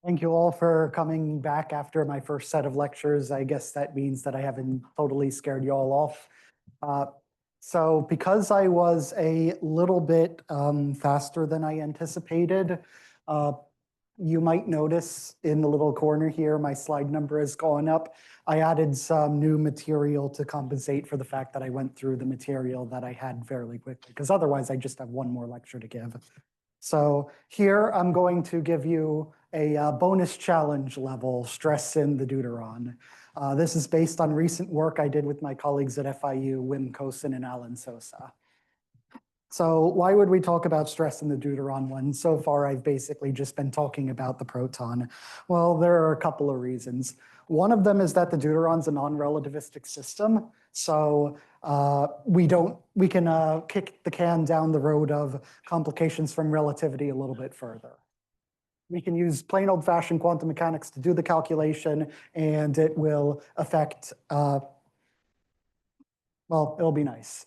Thank you all for coming back after my first set of lectures. I guess that means that I haven't totally scared you all off. So because I was a little bit faster than I anticipated, you might notice in the little corner here, my slide number has gone up. I added some new material to compensate for the fact that I went through the material that I had fairly quickly, because otherwise I just have one more lecture to give. So here I'm going to give you a bonus challenge level, stress in the deuteron. This is based on recent work I did with my colleagues at FIU, Wim Kosen and Alan Sosa. So why would we talk about stress in the deuteron when so far I've basically just been talking about the proton? Well, there are a couple of reasons. One of them is that the deuteron's a non-relativistic system. So we can kick the can down the road of complications from relativity a little bit further. We can use plain old-fashioned quantum mechanics to do the calculation, and it will affect, well, it'll be nice.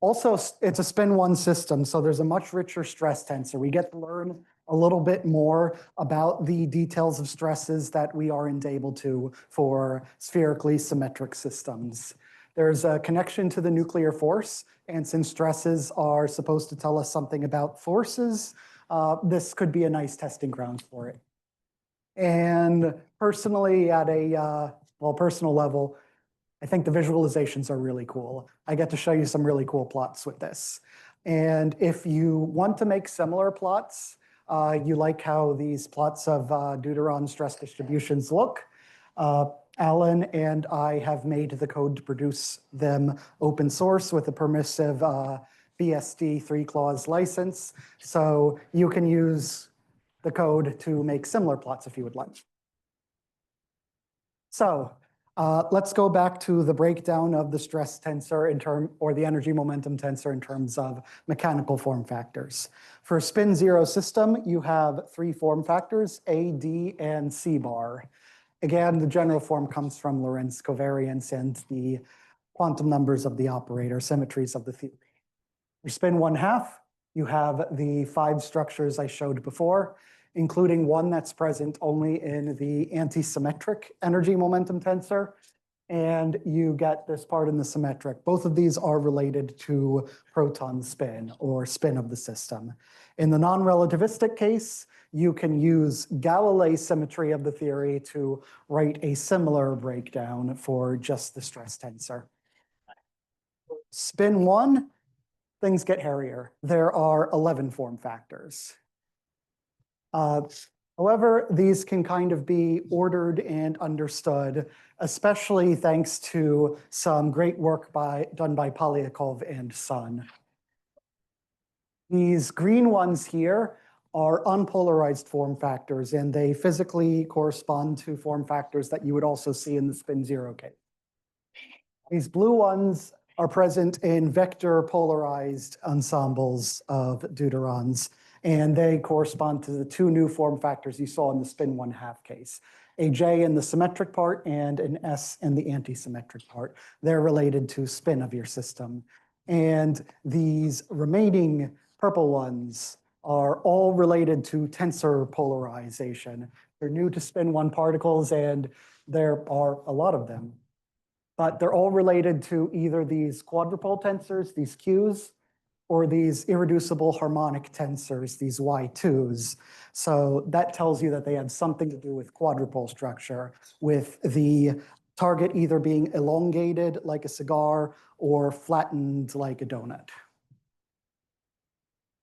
Also, it's a spin-1 system, so there's a much richer stress tensor. We get to learn a little bit more about the details of stresses that we aren't able to for spherically symmetric systems. There's a connection to the nuclear force, and since stresses are supposed to tell us something about forces, this could be a nice testing ground for it. And personally, at a personal level, I think the visualizations are really cool. I get to show you some really cool plots with this. And if you want to make similar plots, you like how these plots of deuteron stress distributions look, Alan and I have made the code to produce them open source with a permissive BSD 3-clause license. So you can use the code to make similar plots if you would like. So let's go back to the breakdown of the stress tensor or the energy momentum tensor in terms of mechanical form factors. For a spin 0 system, you have 3 form factors, A, D, and C bar. Again, the general form comes from Lorentz covariance and the quantum numbers of the operator, symmetries of the theory. For spin 1/2, you have the 5 structures I showed before, including one that's present only in the anti-symmetric energy momentum tensor, and you get this part in the symmetric. Both of these are related to proton spin or spin of the system. In the non-relativistic case, you can use Galilei symmetry of the theory to write a similar breakdown for just the stress tensor. Spin 1, things get hairier. There are 11 form factors. However, these can kind of be ordered and understood, especially thanks to some great work done by Polyakov and Sun. These green ones here are unpolarized form factors, and they physically correspond to form factors that you would also see in the spin 0 case. These blue ones are present in vector polarized ensembles of deuterons, and they correspond to the 2 new form factors you saw in the spin 1/2 case, a J in the symmetric part and an S in the anti-symmetric part. They're related to spin of your system. And these remaining purple ones are all related to tensor polarization. They're new to spin 1 particles, and there are a lot of them. But they're all related to either these quadrupole tensors, these Qs, or these irreducible harmonic tensors, these Y2s. So that tells you that they have something to do with quadrupole structure, with the target either being elongated like a cigar or flattened like a donut.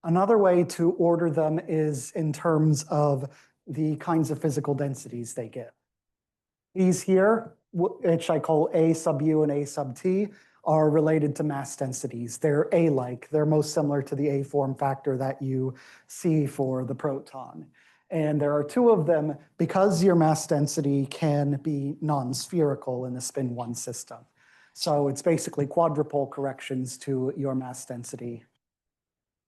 Another way to order them is in terms of the kinds of physical densities they give. These here, which I call A sub U and A sub T, are related to mass densities. They're A-like. They're most similar to the A form factor that you see for the proton. And there are 2 of them because your mass density can be non-spherical in the spin 1 system. So it's basically quadrupole corrections to your mass density.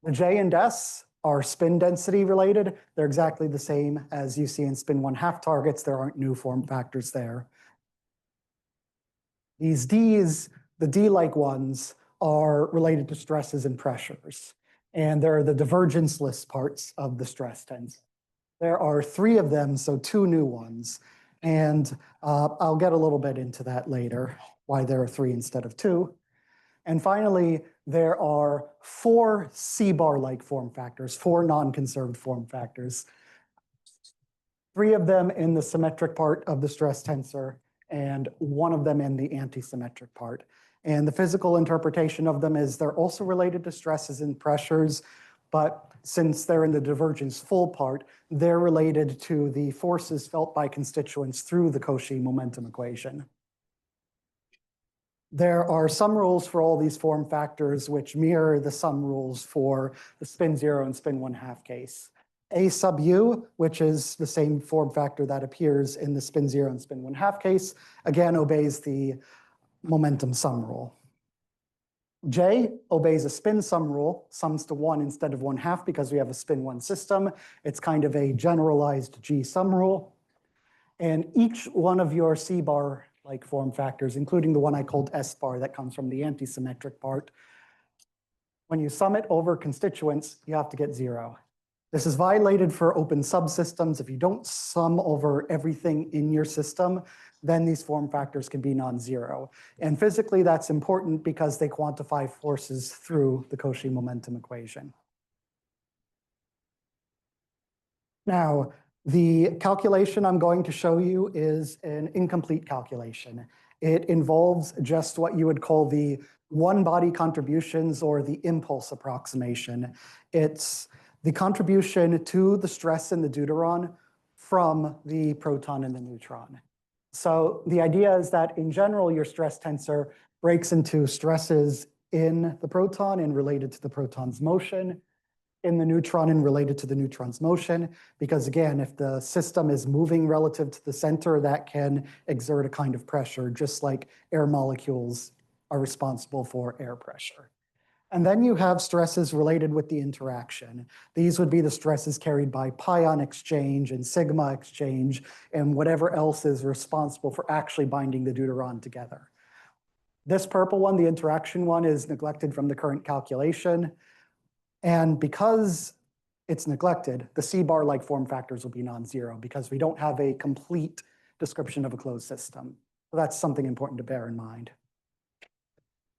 The J and S are spin density related. They're exactly the same as you see in spin 1/2 targets. There aren't new form factors there. These Ds, the D-like ones, are related to stresses and pressures. And they're the divergence-less parts of the stress tensor. There are 3 of them, so 2 new ones. And I'll get a little bit into that later, why there are 3 instead of 2. And finally, there are 4 C-bar-like form factors, 4 non-conserved form factors. 3 of them in the symmetric part of the stress tensor, and 1 of them in the anti-symmetric part. And the physical interpretation of them is they're also related to stresses and pressures, but since they're in the divergence full part, they're related to the forces felt by constituents through the Cauchy momentum equation. There are sum rules for all these form factors which mirror the sum rules for the spin 0 and spin 1/2 case. A sub u, which is the same form factor that appears in the spin 0 and spin 1/2 case, again obeys the momentum sum rule. J obeys a spin sum rule, sums to 1 instead of 1/2 because we have a spin 1 system. It's kind of a generalized G sum rule. And each one of your C-bar-like form factors, including the one I called S-bar that comes from the anti-symmetric part, when you sum it over constituents, you have to get 0. This is violated for open subsystems. If you don't sum over everything in your system, then these form factors can be non-zero. And physically, that's important because they quantify forces through the Cauchy momentum equation. Now, the calculation I'm going to show you is an incomplete calculation. It involves just what you would call the one-body contributions or the impulse approximation. It's the contribution to the stress in the deuteron from the proton and the neutron. So the idea is that in general, your stress tensor breaks into stresses in the proton and related to the proton's motion, in the neutron and related to the neutron's motion, because again, if the system is moving relative to the center, that can exert a kind of pressure, just like air molecules are responsible for air pressure. And then you have stresses related with the interaction. These would be the stresses carried by pion exchange and sigma exchange and whatever else is responsible for actually binding the deuteron together. This purple one, the interaction one, is neglected from the current calculation. And because it's neglected, the C-bar-like form factors will be non-zero because we don't have a complete description of a closed system. So that's something important to bear in mind.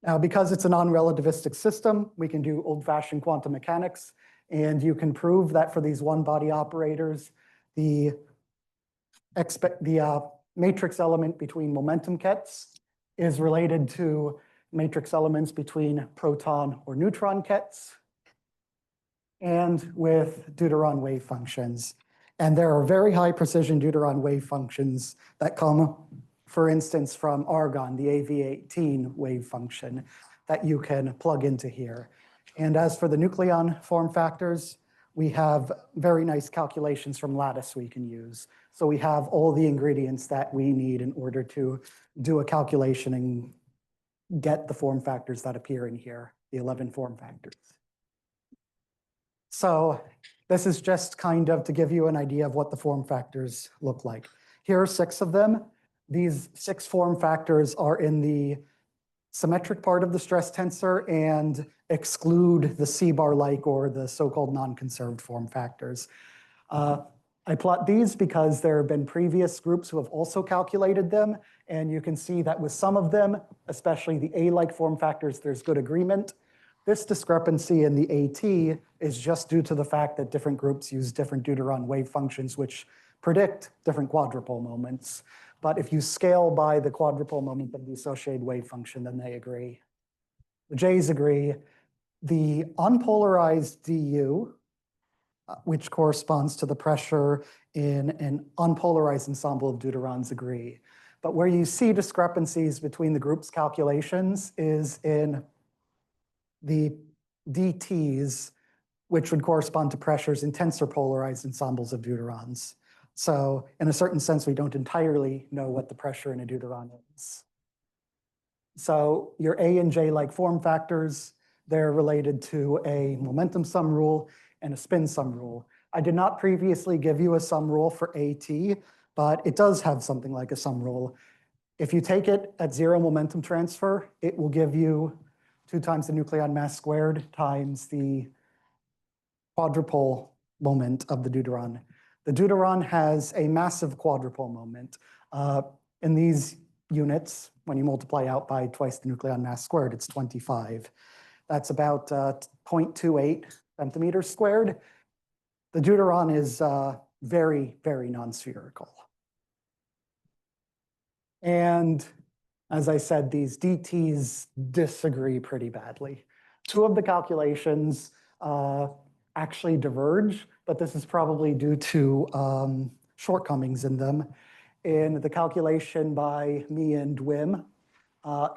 Now, because it's a non-relativistic system, we can do old-fashioned quantum mechanics, and you can prove that for these one-body operators, the matrix element between momentum kets is related to matrix elements between proton or neutron kets, and with deuteron wave functions. And there are very high precision deuteron wave functions that come, for instance, from argon, the AV18 wave function that you can plug into here. And as for the nucleon form factors, we have very nice calculations from lattice we can use. So we have all the ingredients that we need in order to do a calculation and get the form factors that appear in here, the 11 form factors. So this is just kind of to give you an idea of what the form factors look like. Here are 6 of them. These 6 form factors are in the symmetric part of the stress tensor and exclude the C-bar-like or the so-called non-conserved form factors. I plot these because there have been previous groups who have also calculated them, and you can see that with some of them, especially the A-like form factors, there's good agreement. This discrepancy in the AT is just due to the fact that different groups use different deuteron wave functions which predict different quadrupole moments. But if you scale by the quadrupole moment of the associated wave function, then they agree. The J's agree. The unpolarized du, which corresponds to the pressure in an unpolarized ensemble of deuterons, agree. But where you see discrepancies between the groups' calculations is in the dTs, which would correspond to pressures in tensor polarized ensembles of deuterons. So in a certain sense, we don't entirely know what the pressure in a deuteron is. So your A and J-like form factors, they're related to a momentum sum rule and a spin sum rule. I did not previously give you a sum rule for AT, but it does have something like a sum rule. If you take it at 0 momentum transfer, it will give you 2 times the nucleon mass squared times the quadrupole moment of the deuteron. The deuteron has a massive quadrupole moment. In these units, when you multiply out by twice the nucleon mass squared, it's 25. That's about 0.28 centimeters squared. The deuteron is very, very non-spherical. And as I said, these DTs disagree pretty badly. Two of the calculations actually diverge, but this is probably due to shortcomings in them. In the calculation by me and Wim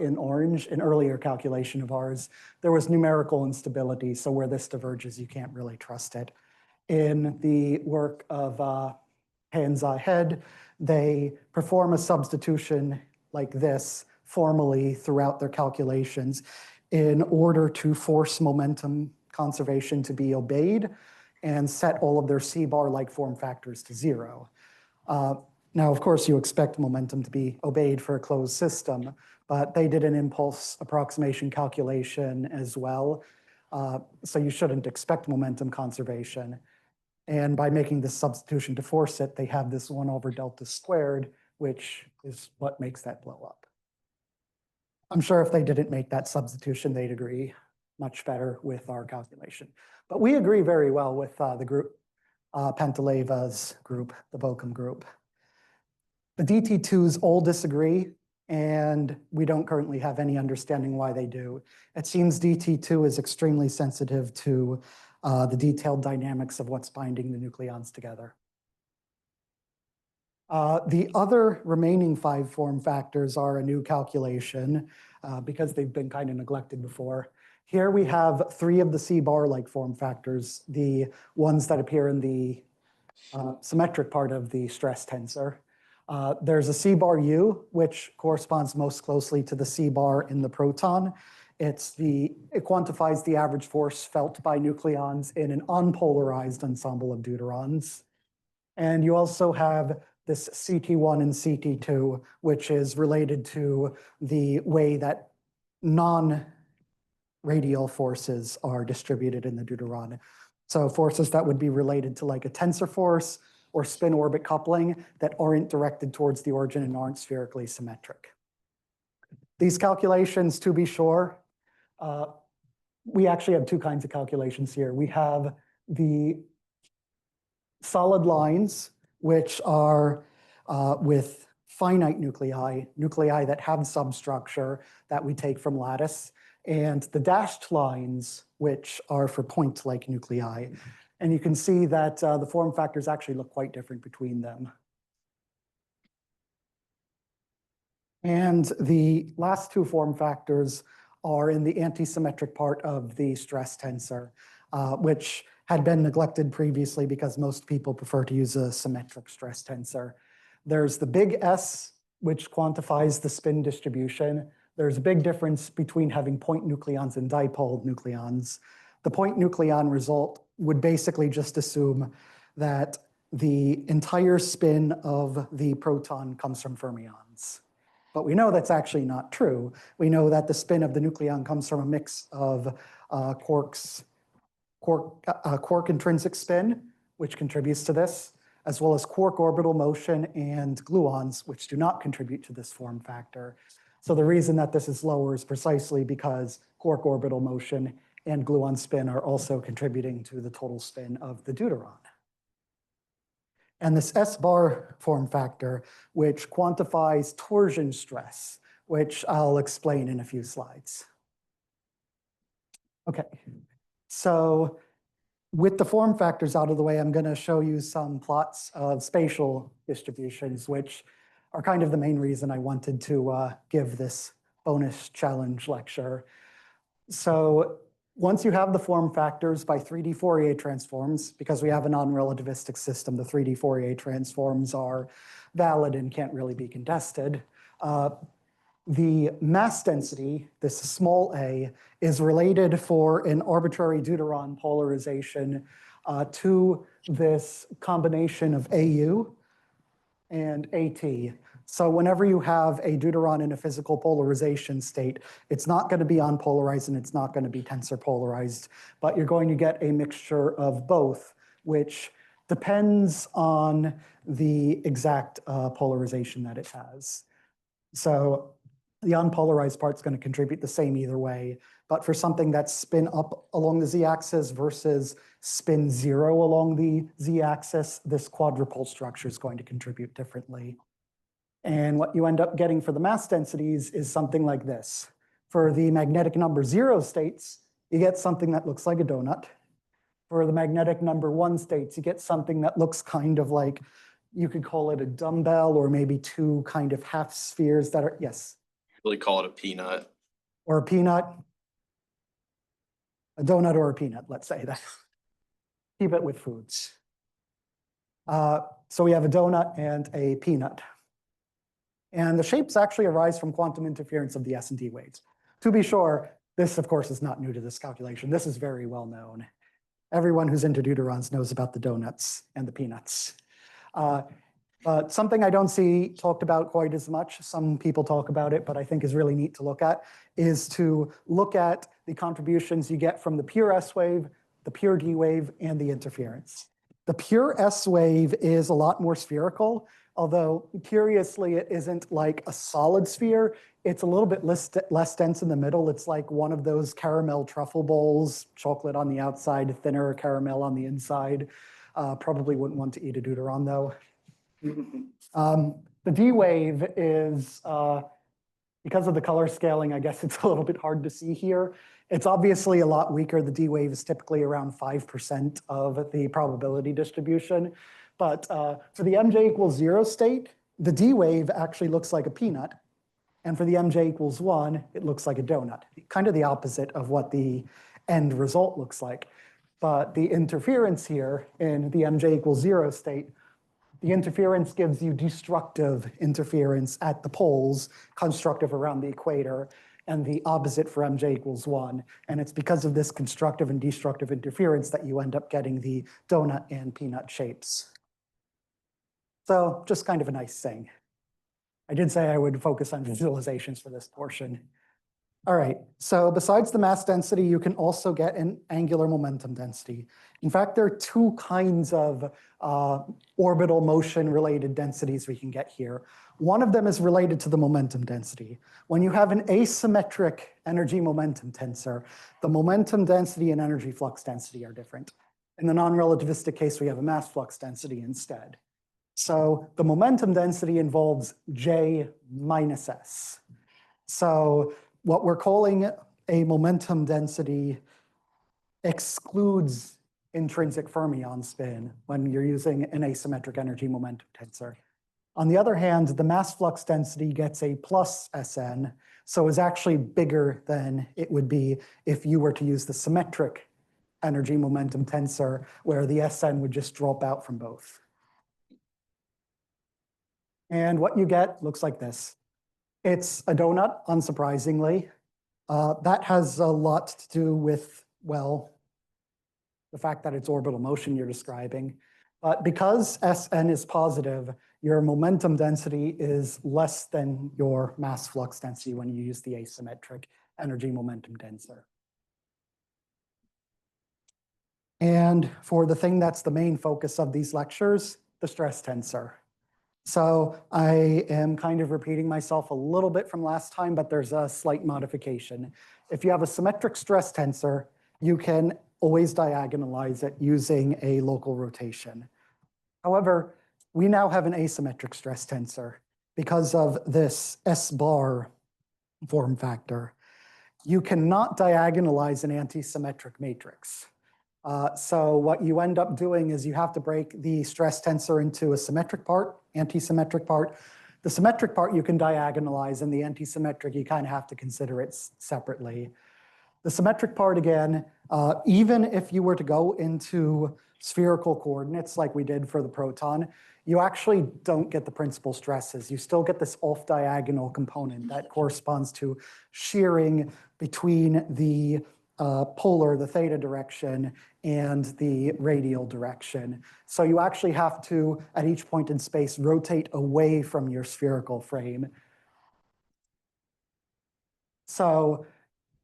in orange, an earlier calculation of ours, there was numerical instability. So where this diverges, you can't really trust it. In the work of Hanzai Head, they perform a substitution like this formally throughout their calculations in order to force momentum conservation to be obeyed and set all of their C-bar-like form factors to 0. Now, of course, you expect momentum to be obeyed for a closed system, but they did an impulse approximation calculation as well. So you shouldn't expect momentum conservation. And by making this substitution to force it, they have this 1 over delta squared, which is what makes that blow up. I'm sure if they didn't make that substitution, they'd agree much better with our calculation. But we agree very well with the group, Pantaleva's group, the Bochum group. The DT2s all disagree, and we don't currently have any understanding why they do. It seems DT2 is extremely sensitive to the detailed dynamics of what's binding the nucleons together. The other remaining 5 form factors are a new calculation because they've been kind of neglected before. Here we have 3 of the C-bar-like form factors, the ones that appear in the symmetric part of the stress tensor. There's a C-bar U, which corresponds most closely to the C-bar in the proton. It quantifies the average force felt by nucleons in an unpolarized ensemble of deuterons. And you also have this CT1 and CT2, which is related to the way that non-radial forces are distributed in the deuteron. So forces that would be related to like a tensor force or spin-orbit coupling that aren't directed towards the origin and aren't spherically symmetric. These calculations, to be sure, we actually have 2 kinds of calculations here. We have the solid lines, which are with finite nuclei that have substructure that we take from lattice, and the dashed lines, which are for point-like nuclei. And you can see that the form factors actually look quite different between them. And the last 2 form factors are in the antisymmetric part of the stress tensor, which had been neglected previously because most people prefer to use a symmetric stress tensor. There's the big S, which quantifies the spin distribution. There's a big difference between having point nucleons and dipole nucleons. The point nucleon result would basically just assume that the entire spin of the proton comes from fermions. But we know that's actually not true. We know that the spin of the nucleon comes from a mix of quark intrinsic spin, which contributes to this, as well as quark orbital motion and gluons, which do not contribute to this form factor. So the reason that this is lower is precisely because quark orbital motion and gluon spin are also contributing to the total spin of the deuteron. And this S-bar form factor, which quantifies torsion stress, which I'll explain in a few slides. Okay, so with the form factors out of the way, I'm going to show you some plots of spatial distributions, which are kind of the main reason I wanted to give this bonus challenge lecture. So once you have the form factors by 3D Fourier transforms, because we have a non-relativistic system, the 3D Fourier transforms are valid and can't really be contested. The mass density, this small a, is related for an arbitrary deuteron polarization to this combination of AU and AT. So whenever you have a deuteron in a physical polarization state, it's not going to be unpolarized and it's not going to be tensor polarized, but you're going to get a mixture of both, which depends on the exact polarization that it has. So the unpolarized part's going to contribute the same either way. But for something that's spin up along the z-axis versus spin 0 along the z-axis, this quadrupole structure is going to contribute differently. And what you end up getting for the mass densities is something like this. For the magnetic number 0 states, you get something that looks like a donut. For the magnetic number 1 states, you get something that looks kind of like, you could call it a dumbbell or maybe two kind of half spheres that are, yes? Really call it a peanut. Or a peanut. A donut or a peanut, let's say that. Keep it with foods. So we have a donut and a peanut. And the shapes actually arise from quantum interference of the S and D waves. To be sure, this, of course, is not new to this calculation. This is very well known. Everyone who's into deuterons knows about the donuts and the peanuts. But something I don't see talked about quite as much, some people talk about it, but I think is really neat to look at, is to look at the contributions you get from the pure S wave, the pure D wave, and the interference. The pure S wave is a lot more spherical, although curiously, it isn't like a solid sphere. It's a little bit less dense in the middle. It's like one of those caramel truffle bowls, chocolate on the outside, thinner caramel on the inside. Probably wouldn't want to eat a deuteron though. The D wave is, because of the color scaling, I guess it's a little bit hard to see here. It's obviously a lot weaker. The D wave is typically around 5% of the probability distribution. But for the MJ equals 0 state, the D wave actually looks like a peanut. And for the MJ equals 1, it looks like a donut. Kind of the opposite of what the end result looks like. But the interference here in the MJ equals 0 state, the interference gives you destructive interference at the poles, constructive around the equator, and the opposite for MJ equals 1. And it's because of this constructive and destructive interference that you end up getting the donut and peanut shapes. So just kind of a nice thing. I did say I would focus on visualizations for this portion. All right, so besides the mass density, you can also get an angular momentum density. In fact, there are two kinds of orbital motion related densities we can get here. One of them is related to the momentum density. When you have an asymmetric energy momentum tensor, the momentum density and energy flux density are different. In the non-relativistic case, we have a mass flux density instead. So the momentum density involves J minus S. So what we're calling a momentum density excludes intrinsic fermion spin when you're using an asymmetric energy momentum tensor. On the other hand, the mass flux density gets a plus Sn, so is actually bigger than it would be if you were to use the symmetric energy momentum tensor, where the Sn would just drop out from both. And what you get looks like this. It's a donut, unsurprisingly. That has a lot to do with, well, the fact that it's orbital motion you're describing. But because Sn is positive, your momentum density is less than your mass flux density when you use the asymmetric energy momentum tensor. And for the thing that's the main focus of these lectures, the stress tensor. So I am kind of repeating myself a little bit from last time, but there's a slight modification. If you have a symmetric stress tensor, you can always diagonalize it using a local rotation. However, we now have an asymmetric stress tensor because of this S bar form factor. You cannot diagonalize an anti-symmetric matrix. So what you end up doing is you have to break the stress tensor into a symmetric part, anti-symmetric part. The symmetric part you can diagonalize, and the anti-symmetric you kind of have to consider it separately. The symmetric part, again, even if you were to go into spherical coordinates like we did for the proton, you actually don't get the principal stresses. You still get this off-diagonal component that corresponds to shearing between the polar, the theta direction, and the radial direction. So you actually have to, at each point in space, rotate away from your spherical frame. So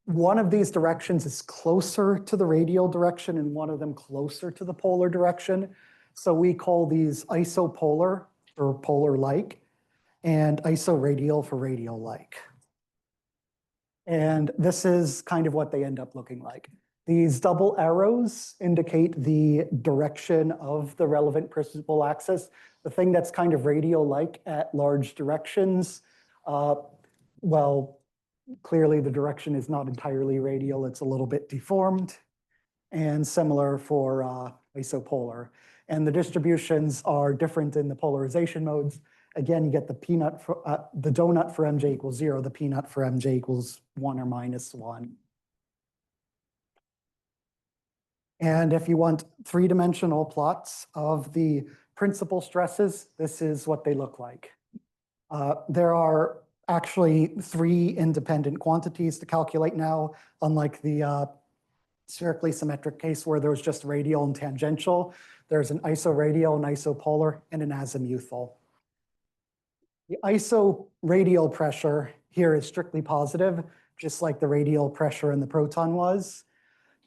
one of these directions is closer to the radial direction and one of them closer to the polar direction. So we call these isopolar or polar-like and isoradial for radial-like. And this is kind of what they end up looking like. These double arrows indicate the direction of the relevant principal axis. The thing that's kind of radial-like at large directions, well, clearly the direction is not entirely radial, it's a little bit deformed, and similar for isopolar. And the distributions are different in the polarization modes. Again, you get the peanut for, the donut for MJ equals 0, the peanut for MJ equals 1 or minus 1. And if you want three-dimensional plots of the principal stresses, this is what they look like. There are actually 3 independent quantities to calculate now, unlike the spherically symmetric case where there was just radial and tangential. There's an isoradial, an isopolar, and an azimuthal. The isoradial pressure here is strictly positive, just like the radial pressure in the proton was.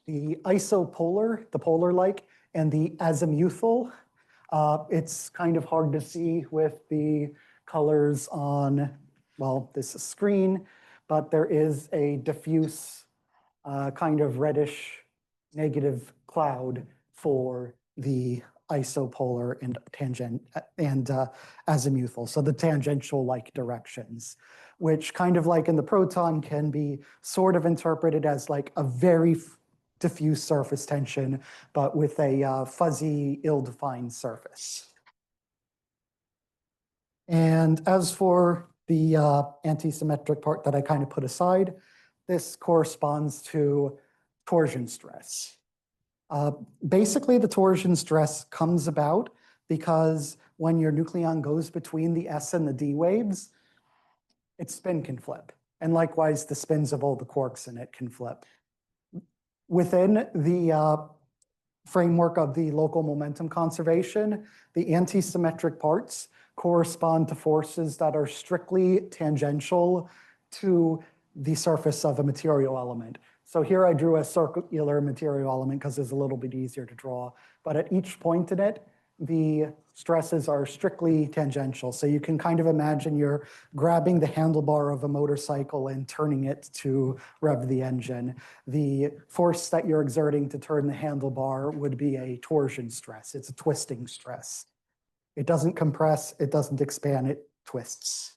The isopolar, the polar-like, and the azimuthal, it's kind of hard to see with the colors on, well, this is screen, but there is a diffuse kind of reddish negative cloud for the isopolar and azimuthal, so the tangential-like directions, which kind of like in the proton can be sort of interpreted as like a very diffuse surface tension, but with a fuzzy, ill-defined surface. And as for the antisymmetric part that I kind of put aside, this corresponds to torsion stress. Basically, the torsion stress comes about because when your nucleon goes between the S and the D waves, its spin can flip. And likewise, the spins of all the quarks in it can flip. Within the framework of the local momentum conservation, the antisymmetric parts correspond to forces that are strictly tangential to the surface of a material element. So here I drew a circular material element because it's a little bit easier to draw. But at each point in it, the stresses are strictly tangential. So you can kind of imagine you're grabbing the handlebar of a motorcycle and turning it to rev the engine. The force that you're exerting to turn the handlebar would be a torsion stress. It's a twisting stress. It doesn't compress, it doesn't expand, it twists.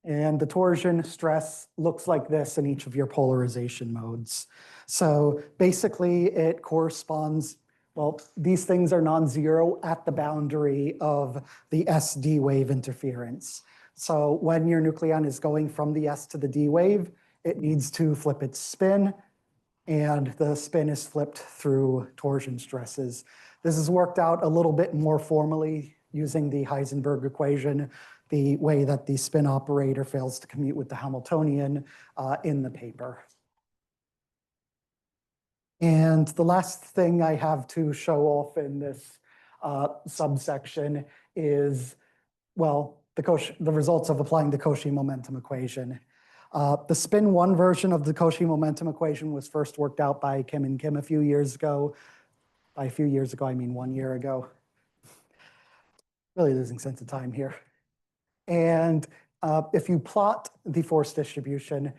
And the torsion stress looks like this in each of your polarization modes. So basically it corresponds, well, these things are non-zero at the boundary of the SD wave interference. So when your nucleon is going from the S to the D wave, it needs to flip its spin, and the spin is flipped through torsion stresses. This is worked out a little bit more formally using the Heisenberg equation, the way that the spin operator fails to commute with the Hamiltonian in the paper. And the last thing I have to show off in this subsection is, well, the results of applying the Cauchy momentum equation. The spin 1 version of the Cauchy momentum equation was first worked out by Kim and Kim a few years ago. By a few years ago, I mean 1 year ago. Really losing sense of time here. And if you plot the force distribution,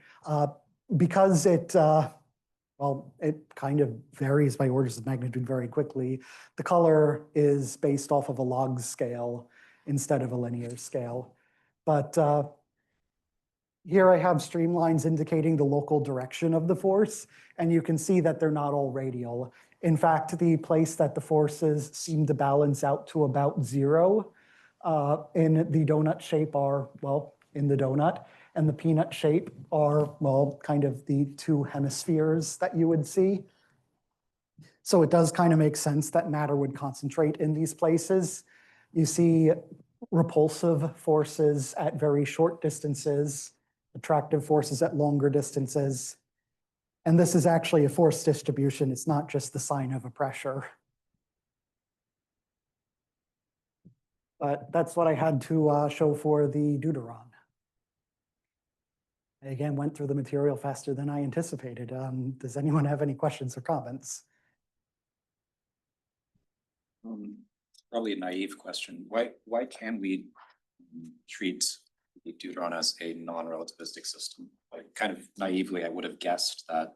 because it, well, it kind of varies by orders of magnitude very quickly, the color is based off of a log scale instead of a linear scale. But here I have streamlines indicating the local direction of the force, and you can see that they're not all radial. In fact, the place that the forces seem to balance out to about 0 in the donut shape are, well, in the donut, and the peanut shape are, well, kind of the 2 hemispheres that you would see. So it does kind of make sense that matter would concentrate in these places. You see repulsive forces at very short distances, attractive forces at longer distances. And this is actually a force distribution. It's not just the sign of a pressure. But that's what I had to show for the deuteron. I again went through the material faster than I anticipated. Does anyone have any questions or comments? Probably a naive question. Why can we treat the deuteron as a non-relativistic system? Like kind of naively, I would have guessed that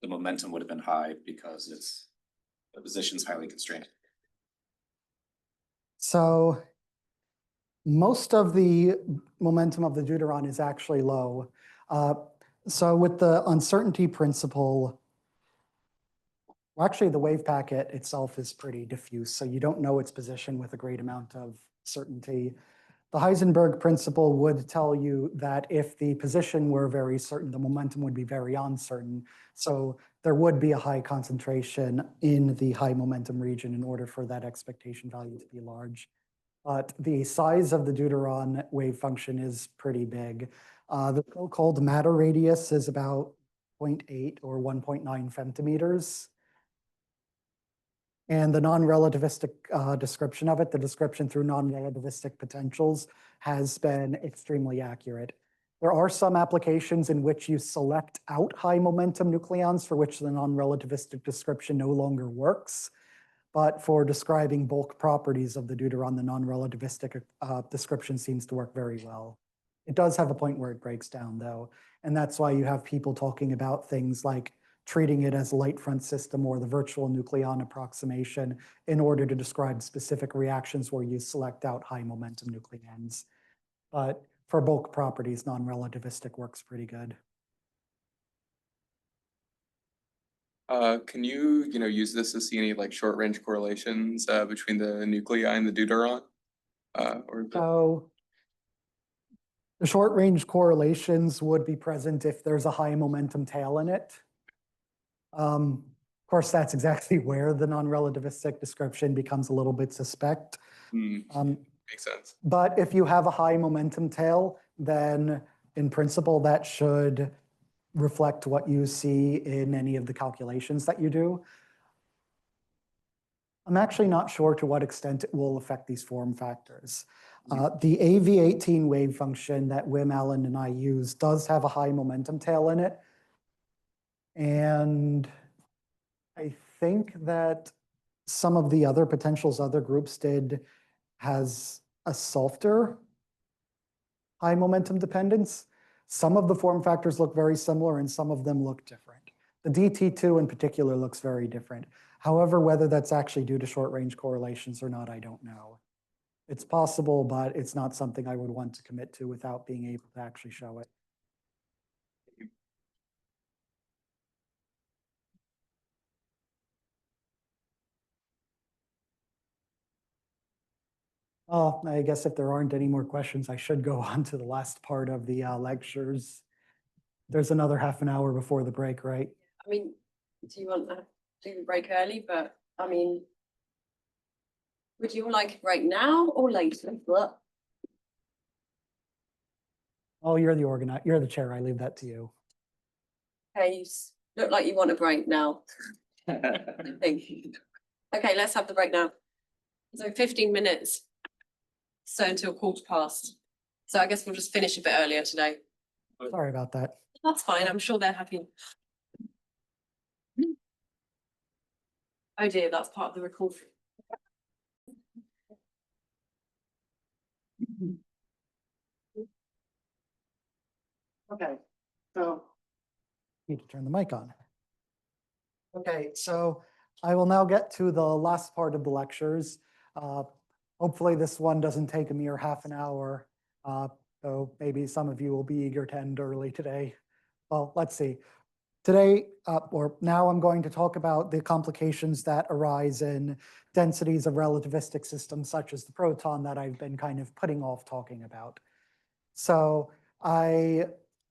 the momentum would have been high because the position's highly constrained. So most of the momentum of the deuteron is actually low. So with the uncertainty principle, well, actually the wave packet itself is pretty diffuse, so you don't know its position with a great amount of certainty. The Heisenberg principle would tell you that if the position were very certain, the momentum would be very uncertain. So there would be a high concentration in the high momentum region in order for that expectation value to be large. But the size of the deuteron wave function is pretty big. The so-called matter radius is about 0.8 or 1.9 femtometers. And the non-relativistic description of it, the description through non-relativistic potentials, has been extremely accurate. There are some applications in which you select out high momentum nucleons for which the non-relativistic description no longer works. But for describing bulk properties of the deuteron, the non-relativistic description seems to work very well. It does have a point where it breaks down, though. And that's why you have people talking about things like treating it as a light front system or the virtual nucleon approximation in order to describe specific reactions where you select out high momentum nucleons. But for bulk properties, non-relativistic works pretty good. Can you use this to see any like short range correlations between the nuclei and the deuteron? So the short range correlations would be present if there's a high momentum tail in it. Of course, that's exactly where the non-relativistic description becomes a little bit suspect. Makes sense. But if you have a high momentum tail, then in principle, that should reflect what you see in any of the calculations that you do. I'm actually not sure to what extent it will affect these form factors. The AV18 wave function that Wim Allen and I use does have a high momentum tail in it. And I think that some of the other potentials other groups did has a softer high momentum dependence. Some of the form factors look very similar and some of them look different. The DT2 in particular looks very different. However, whether that's actually due to short range correlations or not, I don't know. It's possible, but it's not something I would want to commit to without being able to actually show it. I guess if there aren't any more questions, I should go on to the last part of the lectures. There's another half an hour before the break, right? I mean, do you want to do the break early? But I mean, would you like a break now or later? What? Oh, you're the organizer. You're the chair. I leave that to you. Okay, you look like you want a break now. I think. Okay, let's have the break now. So 15 minutes. So until 15:15. So I guess we'll just finish a bit earlier today. Sorry about that. That's fine. I'm sure they're happy. Oh dear, that's part of the recording. Okay, so need to turn the mic on. Okay, so I will now get to the last part of the lectures. Hopefully this one doesn't take a mere half an hour, so maybe some of you will be eager to end early today. Well, let's see. Today, or now I'm going to talk about the complications that arise in densities of relativistic systems such as the proton that I've been kind of putting off talking about. So I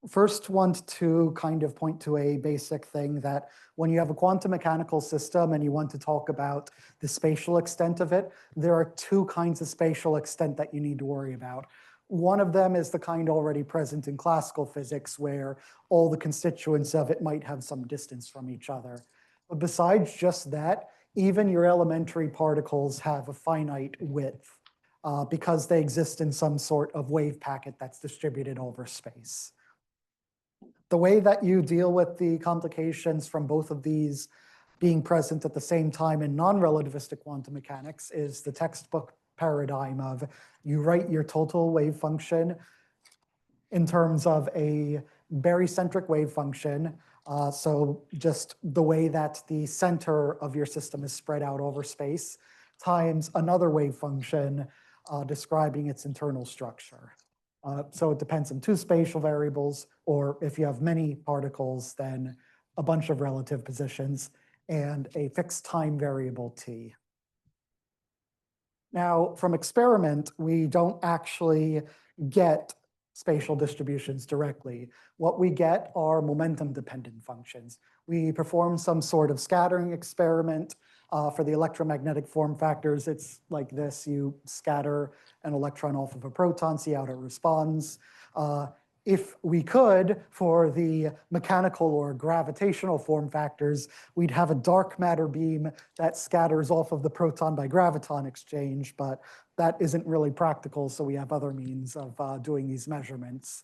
first want to kind of point to a basic thing that when you have a quantum mechanical system and you want to talk about the spatial extent of it, there are two kinds of spatial extent that you need to worry about. One of them is the kind already present in classical physics where all the constituents of it might have some distance from each other. But besides just that, even your elementary particles have a finite width because they exist in some sort of wave packet that's distributed over space. The way that you deal with the complications from both of these being present at the same time in non-relativistic quantum mechanics is the textbook paradigm of you write your total wave function in terms of a barycentric wave function. So just the way that the center of your system is spread out over space times another wave function describing its internal structure. So it depends on two spatial variables, or if you have many particles, then a bunch of relative positions and a fixed time variable t. Now, from experiment, we don't actually get spatial distributions directly. What we get are momentum-dependent functions. We perform some sort of scattering experiment. For the electromagnetic form factors, it's like this. You scatter an electron off of a proton, see how it responds. If we could, for the mechanical or gravitational form factors, we'd have a dark matter beam that scatters off of the proton by graviton exchange, but that isn't really practical, so we have other means of doing these measurements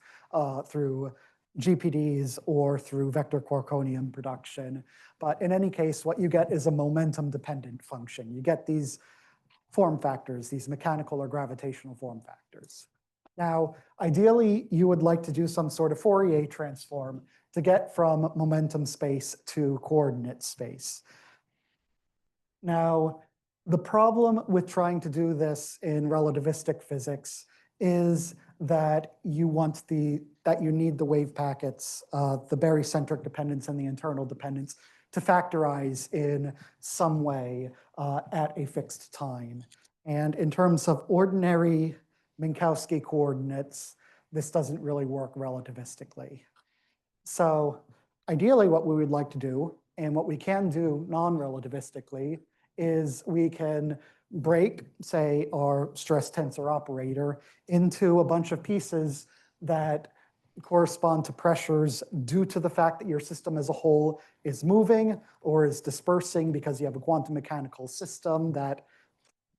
through GPDs or through vector quarkonium production. But in any case, what you get is a momentum-dependent function. You get these form factors, these mechanical or gravitational form factors. Now, ideally, you would like to do some sort of Fourier transform to get from momentum space to coordinate space. Now, the problem with trying to do this in relativistic physics is that you need the wave packets, the barycentric dependence and the internal dependence, to factorize in some way at a fixed time. And in terms of ordinary Minkowski coordinates, this doesn't really work relativistically. So ideally, what we would like to do, and what we can do non-relativistically, is we can break, say, our stress tensor operator into a bunch of pieces that correspond to pressures due to the fact that your system as a whole is moving or is dispersing because you have a quantum mechanical system that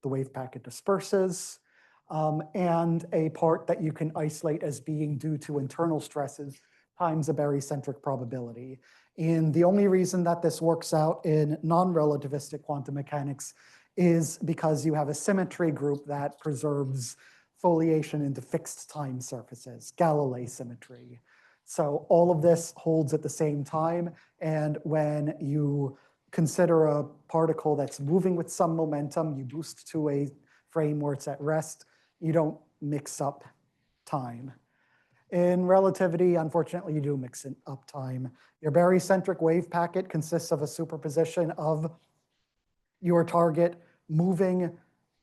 the wave packet disperses, and a part that you can isolate as being due to internal stresses times a barycentric probability. And the only reason that this works out in non-relativistic quantum mechanics is because you have a symmetry group that preserves foliation into fixed time surfaces, Galilei symmetry. So all of this holds at the same time, and when you consider a particle that's moving with some momentum, you boost to a frame where it's at rest, you don't mix up time. In relativity, unfortunately, you do mix up time. Your barycentric wave packet consists of a superposition of your target moving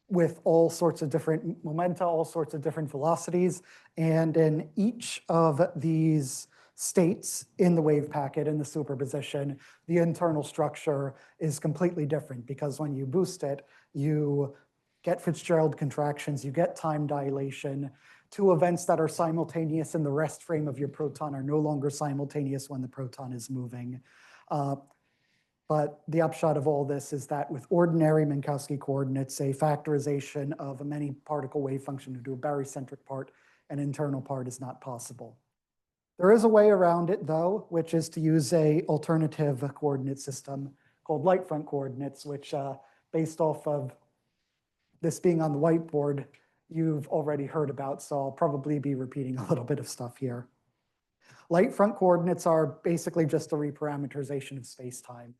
with all sorts of different momenta, all sorts of different velocities. And in each of these states in the wave packet, in the superposition, the internal structure is completely different, because when you boost it, you get Fitzgerald contractions, you get time dilation. Two events that are simultaneous in the rest frame of your proton are no longer simultaneous when the proton is moving. But the upshot of all this is that with ordinary Minkowski coordinates, a factorization of a many particle wave function to do a barycentric part and internal part is not possible. There is a way around it, though, which is to use an alternative coordinate system called light front coordinates, which based off of this being on the whiteboard, you've already heard about, so I'll probably be repeating a little bit of stuff here. Light front coordinates are basically just a reparameterization of space-time.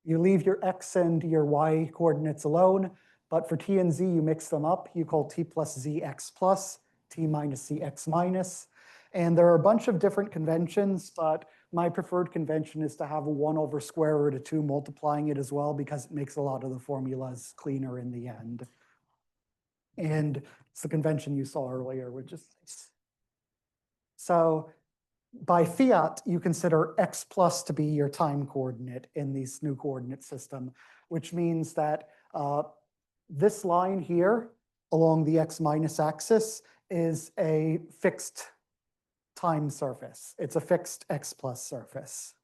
You leave your x and your y coordinates alone, but for t and z, you mix them up. You call t plus z x plus, t minus z x minus. And there are a bunch of different conventions, but my preferred convention is to have a 1 over square root of 2 multiplying it as well, because it makes a lot of the formulas cleaner in the end. And it's the convention you saw earlier, which is nice. So by fiat, you consider x plus to be your time coordinate in this new coordinate system, which means that this line here along the x minus axis is a fixed time surface. It's a fixed x plus surface.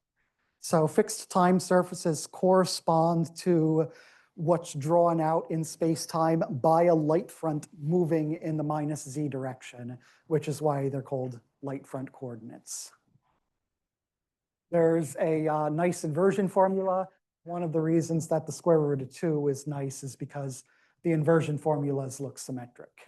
So fixed time surfaces correspond to what's drawn out in space-time by a light front moving in the minus z direction, which is why they're called light front coordinates. There's a nice inversion formula One of the reasons that the square root of 2 is nice is because the inversion formulas look symmetric.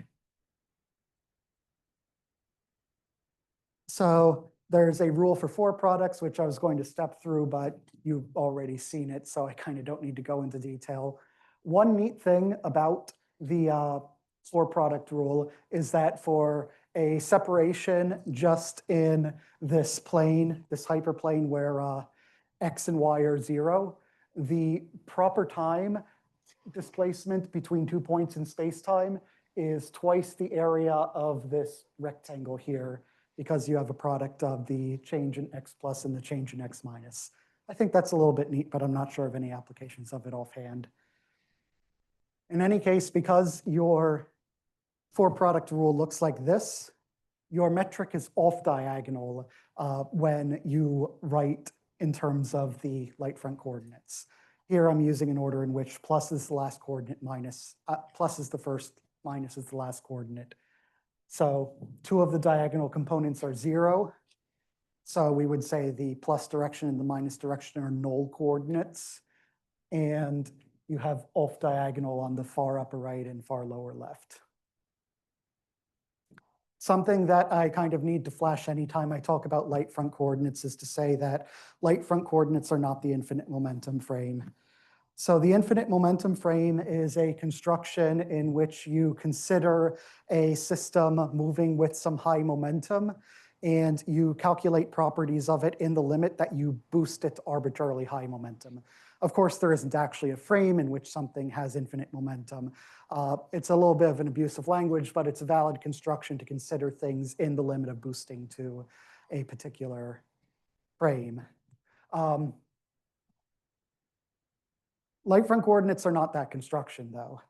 So there's a rule for 4 products, which I was going to step through, but you've already seen it, so I kind of don't need to go into detail. One neat thing about the 4 product rule is that for a separation just in this plane, this hyperplane where x and y are 0, the proper time displacement between 2 points in space-time is twice the area of this rectangle here, because you have a product of the change in x plus and the change in x minus. I think that's a little bit neat, but I'm not sure of any applications of it offhand. In any case, because your 4 product rule looks like this, your metric is off diagonal when you write in terms of the light front coordinates. Here I'm using an order in which plus is the last coordinate, minus, plus is the first, minus is the last coordinate. So 2 of the diagonal components are 0. So we would say the plus direction and the minus direction are null coordinates. And you have off diagonal on the far upper right and far lower left. Something that I kind of need to flash anytime I talk about light front coordinates is to say that light front coordinates are not the infinite momentum frame. So the infinite momentum frame is a construction in which you consider a system moving with some high momentum, and you calculate properties of it in the limit that you boost it to arbitrarily high momentum. Of course, there isn't actually a frame in which something has infinite momentum. It's a little bit of an abuse of language, but it's a valid construction to consider things in the limit of boosting to a particular frame. Light front coordinates are not that construction, though.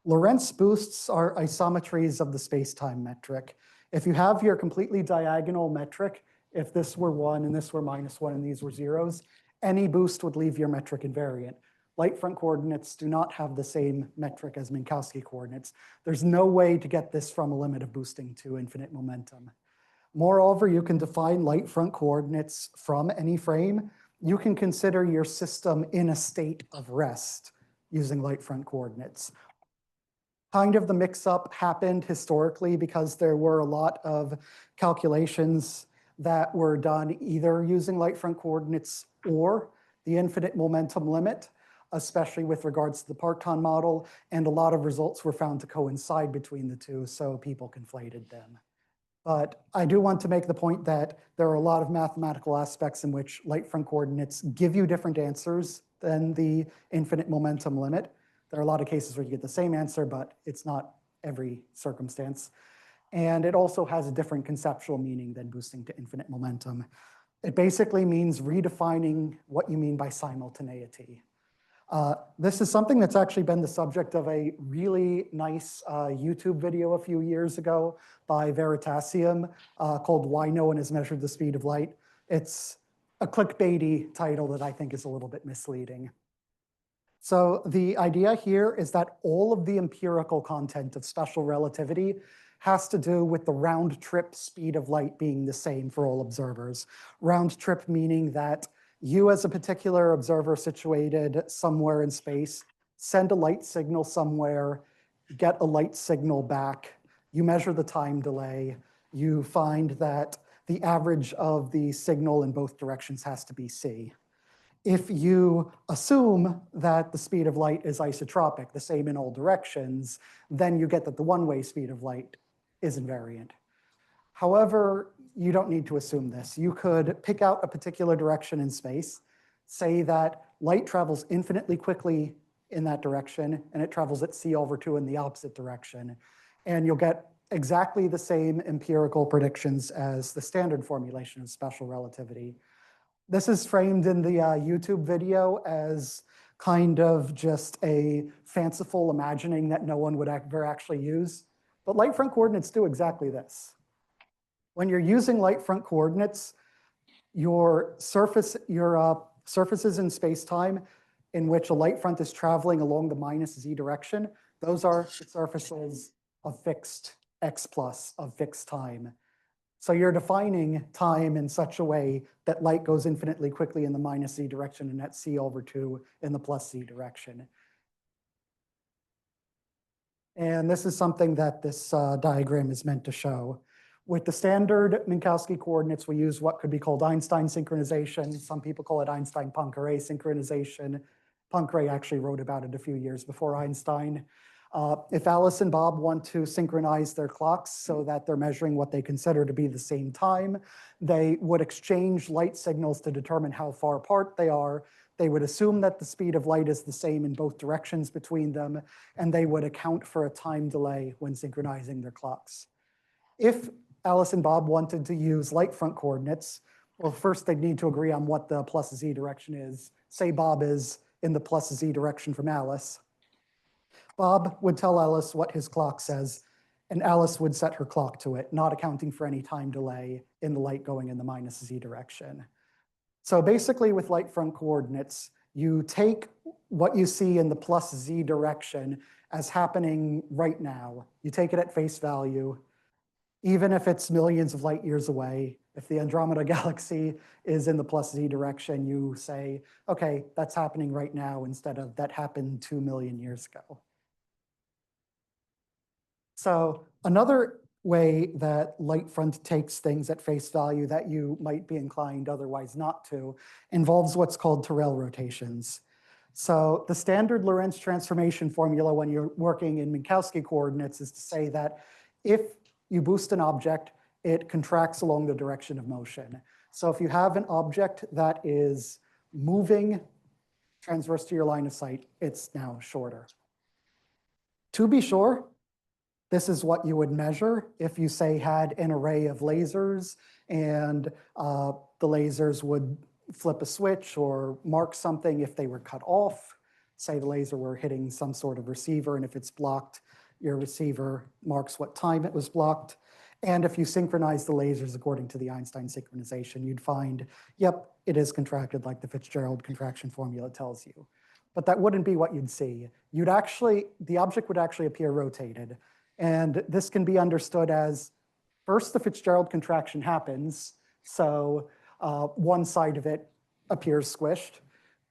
Lorentz boosts are isometries of the space-time metric. If you have your completely diagonal metric, if this were 1 and this were -1 and these were zeros, any boost would leave your metric invariant. Light front coordinates do not have the same metric as Minkowski coordinates. There's no way to get this from a limit of boosting to infinite momentum. Moreover, you can define light front coordinates from any frame. You can consider your system in a state of rest using light front coordinates. Kind of the mix-up happened historically because there were a lot of calculations that were done either using light front coordinates or the infinite momentum limit, especially with regards to the Parton model, and a lot of results were found to coincide between the two, so people conflated them. But I do want to make the point that there are a lot of mathematical aspects in which light front coordinates give you different answers than the infinite momentum limit. There are a lot of cases where you get the same answer, but it's not every circumstance. And it also has a different conceptual meaning than boosting to infinite momentum. It basically means redefining what you mean by simultaneity. This is something that's actually been the subject of a really nice YouTube video a few years ago by Veritasium called Why No One Has Measured the Speed of Light. It's a clickbaity title that I think is a little bit misleading. So the idea here is that all of the empirical content of special relativity has to do with the round trip speed of light being the same for all observers. Round trip meaning that you as a particular observer situated somewhere in space, send a light signal somewhere, get a light signal back, you measure the time delay, you find that the average of the signal in both directions has to be c. If you assume that the speed of light is isotropic, the same in all directions, then you get that the one-way speed of light is invariant. However, you don't need to assume this. You could pick out a particular direction in space, say that light travels infinitely quickly in that direction, and it travels at c/2 in the opposite direction. And you'll get exactly the same empirical predictions as the standard formulation of special relativity. This is framed in the YouTube video as kind of just a fanciful imagining that no one would ever actually use. But light front coordinates do exactly this. When you're using light front coordinates, your surfaces in space-time in which a light front is traveling along the -z direction, those are the surfaces of fixed x plus of fixed time. So you're defining time in such a way that light goes infinitely quickly in the minus z direction and at c/2 in the plus z direction. And this is something that this diagram is meant to show. With the standard Minkowski coordinates, we use what could be called Einstein synchronization. Some people call it Einstein-Poincare synchronization. Poincare actually wrote about it a few years before Einstein. If Alice and Bob want to synchronize their clocks so that they're measuring what they consider to be the same time, they would exchange light signals to determine how far apart they are. They would assume that the speed of light is the same in both directions between them, and they would account for a time delay when synchronizing their clocks. If Alice and Bob wanted to use light front coordinates, well, first they'd need to agree on what the plus z direction is. Say Bob is in the plus z direction from Alice. Bob would tell Alice what his clock says, and Alice would set her clock to it, not accounting for any time delay in the light going in the minus z direction. So basically with light front coordinates, you take what you see in the plus z direction as happening right now. You take it at face value, even if it's millions of light years away. If the Andromeda galaxy is in the plus z direction, you say, okay, that's happening right now instead of that happened 2 million years ago. So another way that light front takes things at face value that you might be inclined otherwise not to involves what's called Terrell rotations. So the standard Lorentz transformation formula when you're working in Minkowski coordinates is to say that if you boost an object, it contracts along the direction of motion. So if you have an object that is moving transverse to your line of sight, it's now shorter. To be sure, this is what you would measure if you, say, had an array of lasers and the lasers would flip a switch or mark something if they were cut off. Say the laser were hitting some sort of receiver, and if it's blocked, your receiver marks what time it was blocked. And if you synchronize the lasers according to the Einstein synchronization, you'd find, yep, it is contracted like the Fitzgerald contraction formula tells you. But that wouldn't be what you'd see. The object would actually appear rotated. And this can be understood as, first, the Fitzgerald contraction happens, so one side of it appears squished,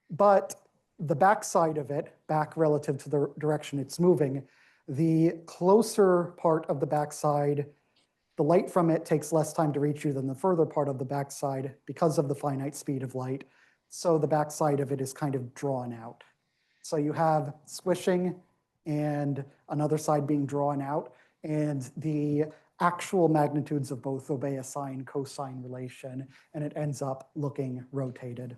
but the back side of it, back relative to the direction it's moving, the closer part of the backside, the light from it takes less time to reach you than the further part of the backside because of the finite speed of light. So the backside of it is kind of drawn out. So you have squishing and another side being drawn out, and the actual magnitudes of both obey a sine-cosine relation, and it ends up looking rotated.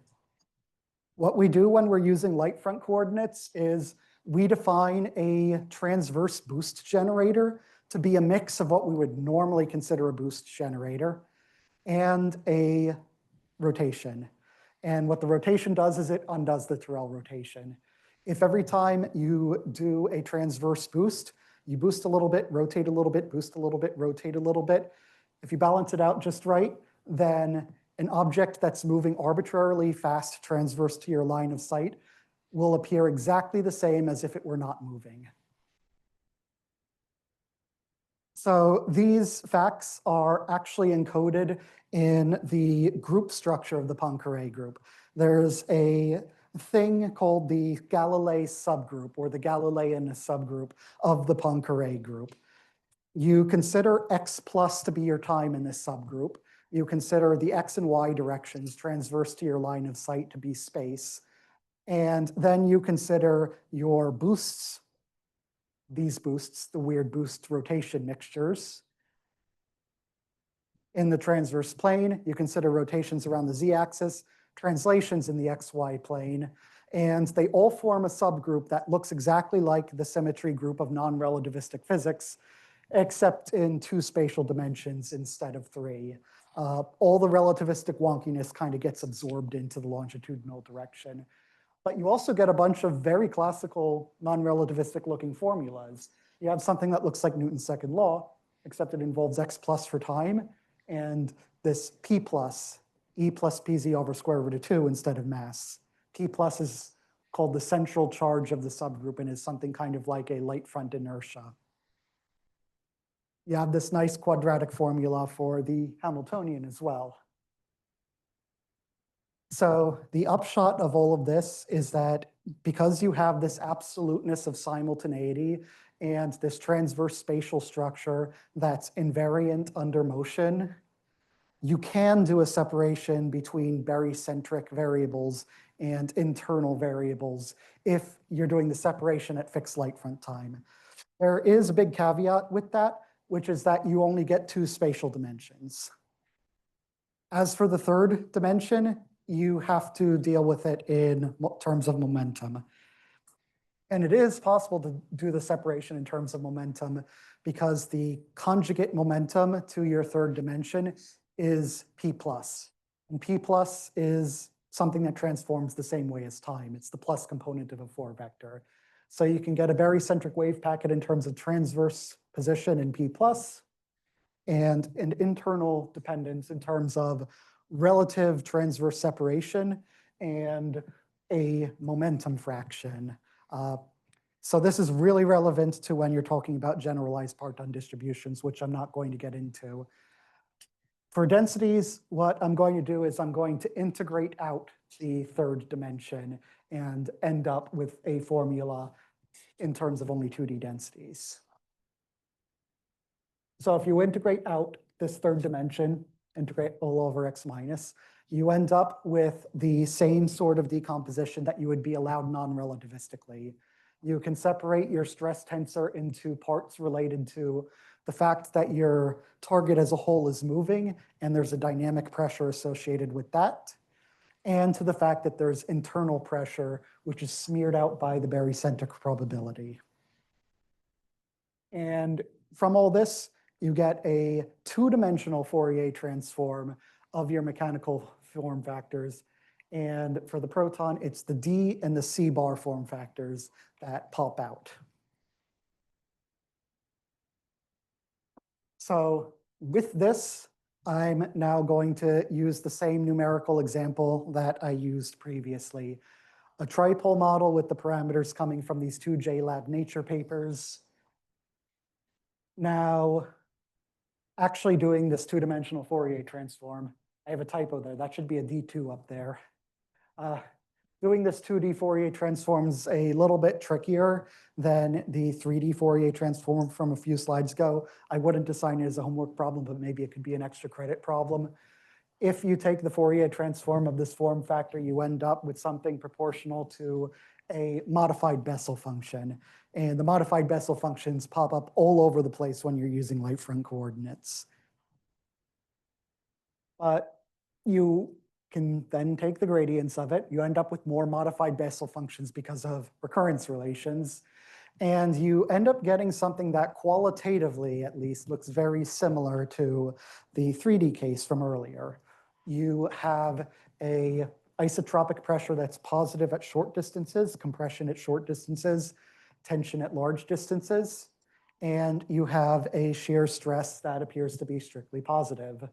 What we do when we're using light front coordinates is we define a transverse boost generator to be a mix of what we would normally consider a boost generator and a rotation. And what the rotation does is it undoes the Terrell rotation. If every time you do a transverse boost, you boost a little bit, rotate a little bit, boost a little bit, rotate a little bit, if you balance it out just right, then an object that's moving arbitrarily fast transverse to your line of sight will appear exactly the same as if it were not moving. So these facts are actually encoded in the group structure of the Poincare group. There's a thing called the Galilei subgroup, or the Galilean subgroup of the Poincare group. You consider x plus to be your time in this subgroup. You consider the x and y directions transverse to your line of sight to be space. And then you consider your boosts, these boosts, the weird boost rotation mixtures. In the transverse plane, you consider rotations around the z-axis, translations in the xy plane, and they all form a subgroup that looks exactly like the symmetry group of non-relativistic physics, except in 2 spatial dimensions instead of 3. All the relativistic wonkiness kind of gets absorbed into the longitudinal direction. But you also get a bunch of very classical non-relativistic looking formulas. You have something that looks like Newton's second law, except it involves x plus for time, and this p plus, e plus pz over square root of 2 instead of mass. P plus is called the central charge of the subgroup and is something kind of like a light front inertia. you have this nice quadratic formula for the Hamiltonian as well. So the upshot of all of this is that because you have this absoluteness of simultaneity and this transverse spatial structure that's invariant under motion, you can do a separation between barycentric variables and internal variables if you're doing the separation at fixed light front time. There is a big caveat with that, which is that you only get 2 spatial dimensions. As for the third dimension, you have to deal with it in terms of momentum. And it is possible to do the separation in terms of momentum because the conjugate momentum to your third dimension is P plus. And P plus is something that transforms the same way as time. It's the plus component of a 4 vector. So you can get a barycentric wave packet in terms of transverse position in P plus and an internal dependence in terms of relative transverse separation and a momentum fraction. So this is really relevant to when you're talking about generalized parton distributions, which I'm not going to get into. For densities, what I'm going to do is I'm going to integrate out the third dimension and end up with a formula in terms of only 2D densities. So if you integrate out this third dimension, integrate all over x minus, you end up with the same sort of decomposition that you would be allowed non-relativistically. You can separate your stress tensor into parts related to the fact that your target as a whole is moving and there's a dynamic pressure associated with that, and to the fact that there's internal pressure, which is smeared out by the barycentric probability. And from all this, you get a 2-dimensional Fourier transform of your mechanical form factors. And for the proton, it's the D and the C bar form factors that pop out. So with this, I'm now going to use the same numerical example that I used previously. A tripole model with the parameters coming from these 2 JLab Nature papers. Now, actually doing this 2-dimensional Fourier transform, I have a typo there. That should be a D2 up there. Doing this 2D Fourier transform is a little bit trickier than the 3D Fourier transform from a few slides ago. I wouldn't assign it as a homework problem, but maybe it could be an extra credit problem. If you take the Fourier transform of this form factor, you end up with something proportional to a modified Bessel function. And the modified Bessel functions pop up all over the place when you're using light front coordinates. But you can then take the gradients of it. You end up with more modified Bessel functions because of recurrence relations. And you end up getting something that qualitatively, at least, looks very similar to the 3D case from earlier. You have a isotropic pressure that's positive at short distances, compression at short distances, tension at large distances, and you have a shear stress that appears to be strictly positive.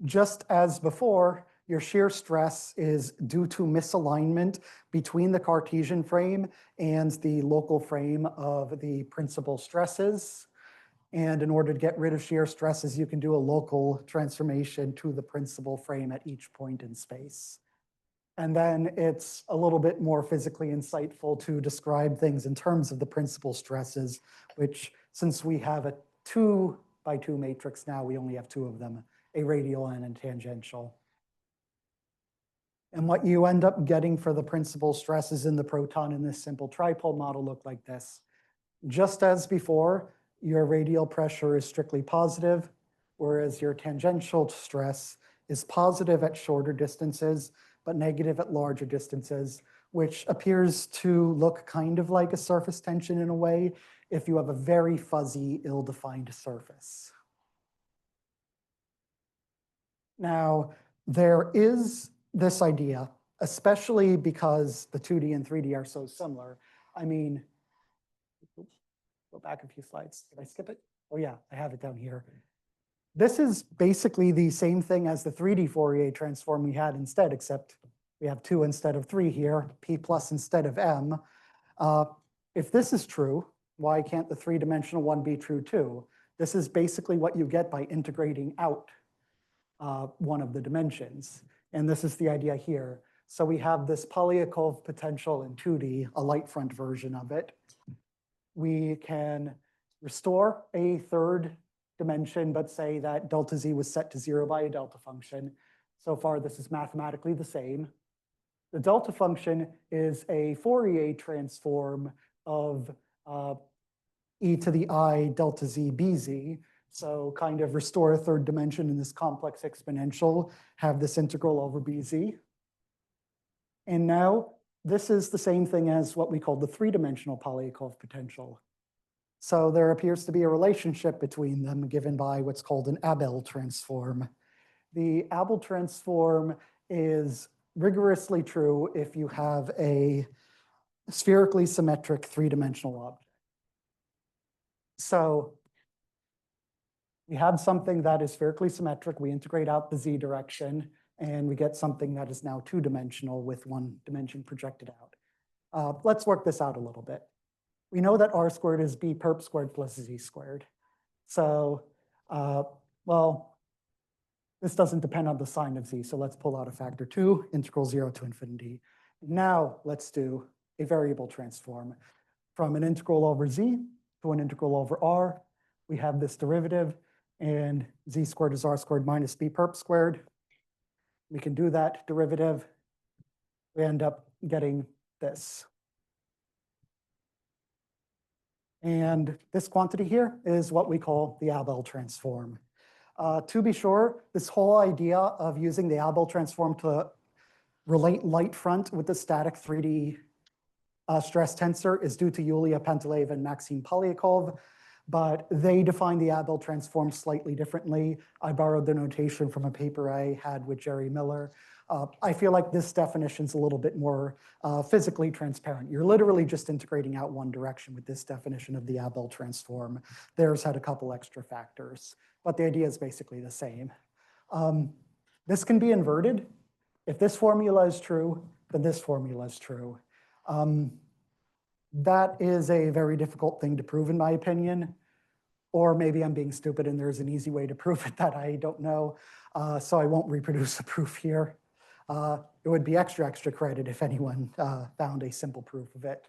Just as before, your shear stress is due to misalignment between the Cartesian frame and the local frame of the principal stresses. And in order to get rid of shear stresses, you can do a local transformation to the principal frame at each point in space. And then it's a little bit more physically insightful to describe things in terms of the principal stresses, which, since we have a 2x2 matrix now, we only have 2 of them, a radial and a tangential. And what you end up getting for the principal stresses in the proton in this simple tripole model look like this. Just as before, your radial pressure is strictly positive, whereas your tangential stress is positive at shorter distances, but negative at larger distances, which appears to look kind of like a surface tension in a way if you have a very fuzzy, ill-defined surface. Now, there is this idea, especially because the 2D and 3D are so similar. I mean, go back a few slides. Did I skip it? Oh yeah, I have it down here. This is basically the same thing as the 3D Fourier transform we had instead, except we have 2 instead of 3 here, P plus instead of M. If this is true, why can't the three-dimensional one be true too? This is basically what you get by integrating out one of the dimensions. And this is the idea here. So we have this Polyakov potential in 2D, a light front version of it. We can restore a third dimension, but say that delta z was set to 0 by a delta function. So far, this is mathematically the same. The delta function is a Fourier transform of e to the I delta z bz. So kind of restore a third dimension in this complex exponential, have this integral over bz. And now this is the same thing as what we call the three-dimensional Polyakov potential. So there appears to be a relationship between them given by what's called an Abel transform. The Abel transform is rigorously true if you have a spherically symmetric three-dimensional object. So we have something that is spherically symmetric. We integrate out the z direction, and we get something that is now two-dimensional with one dimension projected out. Let's work this out a little bit. We know that r squared is b perp squared plus z squared. So, well, this doesn't depend on the sign of z, so let's pull out a factor 2, integral 0 to infinity. Now let's do a variable transform. From an integral over z to an integral over r, we have this derivative, and z squared is r squared minus b perp squared. We can do that derivative. We end up getting this. And this quantity here is what we call the Abel transform. To be sure, this whole idea of using the Abel transform to relate light front with the static 3D stress tensor is due to Yulia Panteleva and Maxime Polyakov, but they define the Abel transform slightly differently. I borrowed the notation from a paper I had with Jerry Miller. I feel like this definition is a little bit more physically transparent. You're literally just integrating out one direction with this definition of the Abel transform. Theirs had a couple extra factors, but the idea is basically the same. This can be inverted. If this formula is true, then this formula is true. That is a very difficult thing to prove, in my opinion. Or maybe I'm being stupid and there's an easy way to prove it that I don't know. So I won't reproduce the proof here. It would be extra credit if anyone found a simple proof of it.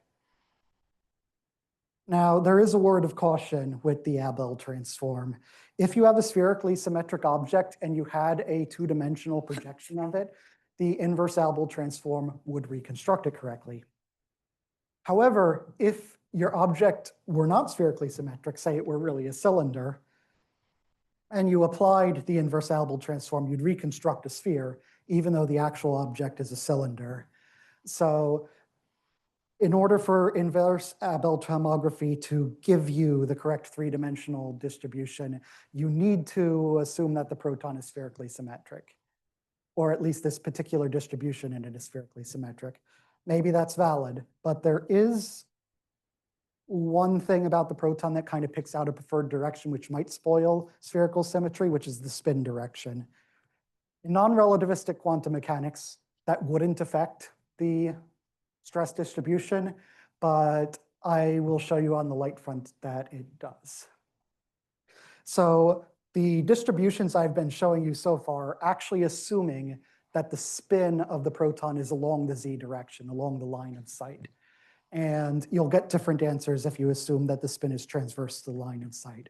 Now, there is a word of caution with the Abel transform. If you have a spherically symmetric object and you had a two-dimensional projection of it, the inverse Abel transform would reconstruct it correctly. However, if your object were not spherically symmetric, say it were really a cylinder, and you applied the inverse Abel transform, you'd reconstruct a sphere, even though the actual object is a cylinder. So in order for inverse Abel tomography to give you the correct three-dimensional distribution, you need to assume that the proton is spherically symmetric, or at least this particular distribution in it is spherically symmetric. Maybe that's valid, but there is one thing about the proton that kind of picks out a preferred direction which might spoil spherical symmetry, which is the spin direction. In non-relativistic quantum mechanics, that wouldn't affect the stress distribution, but I will show you on the light front that it does. So the distributions I've been showing you so far are actually assuming that the spin of the proton is along the z direction, along the line of sight. And you'll get different answers if you assume that the spin is transverse to the line of sight.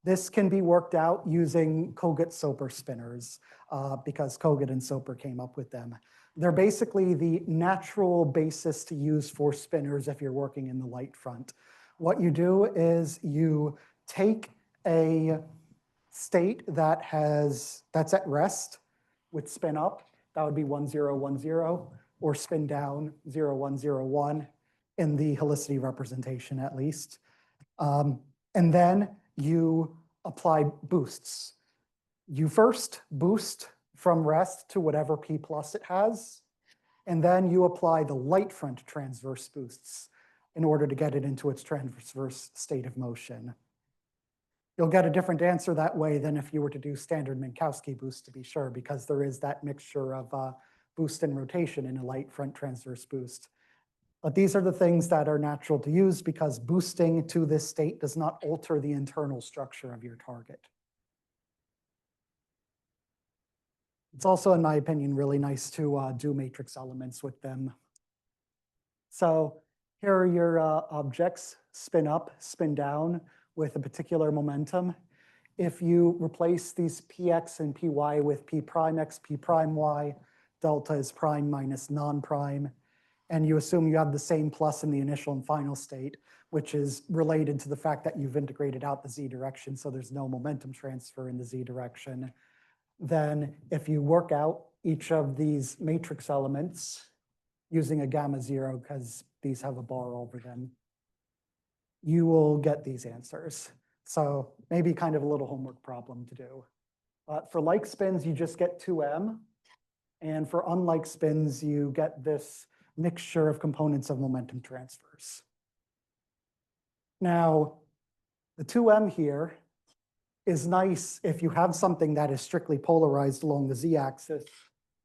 This can be worked out using Kogut-Soper spinners because Kogut and Soper came up with them. They're basically the natural basis to use for spinners if you're working in the light front. What you do is you take a state that's at rest with spin up. That would be 1, 0, 1, 0, or spin down 0, 1, 0, 1 in the helicity representation at least. And then you apply boosts. You first boost from rest to whatever p plus it has, and then you apply the light front transverse boosts in order to get it into its transverse state of motion. You'll get a different answer that way than if you were to do standard Minkowski boost, to be sure, because there is that mixture of boost and rotation in a light front transverse boost. But these are the things that are natural to use because boosting to this state does not alter the internal structure of your target. It's also, in my opinion, really nice to do matrix elements with them. So here are your objects, spin up, spin down with a particular momentum. If you replace these px and py with p prime x, p prime y, delta is prime minus non-prime, and you assume you have the same plus in the initial and final state, which is related to the fact that you've integrated out the z direction, so there's no momentum transfer in the z direction. Then if you work out each of these matrix elements using a gamma zero, because these have a bar over them, you will get these answers. So maybe kind of a little homework problem to do. For like spins, you just get 2m. And for unlike spins, you get this mixture of components of momentum transfers. Now, the 2m here is nice if you have something that is strictly polarized along the z-axis,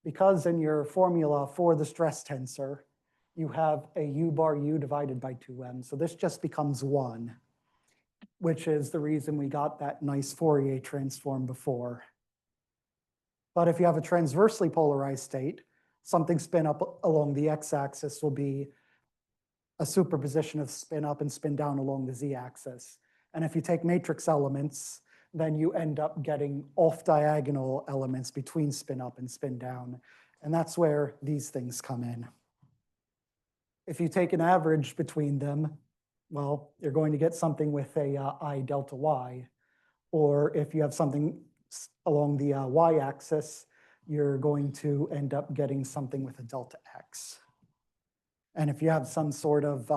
because in your formula for the stress tensor, you have a u bar u divided by 2m. So this just becomes 1, which is the reason we got that nice Fourier transform before. But if you have a transversely polarized state, something spin up along the x-axis will be a superposition of spin up and spin down along the z-axis. And if you take matrix elements, then you end up getting off-diagonal elements between spin up and spin down. And that's where these things come in. If you take an average between them, well, you're going to get something with a I delta y. Or if you have something along the y-axis, you're going to end up getting something with a delta x. And if you have some sort of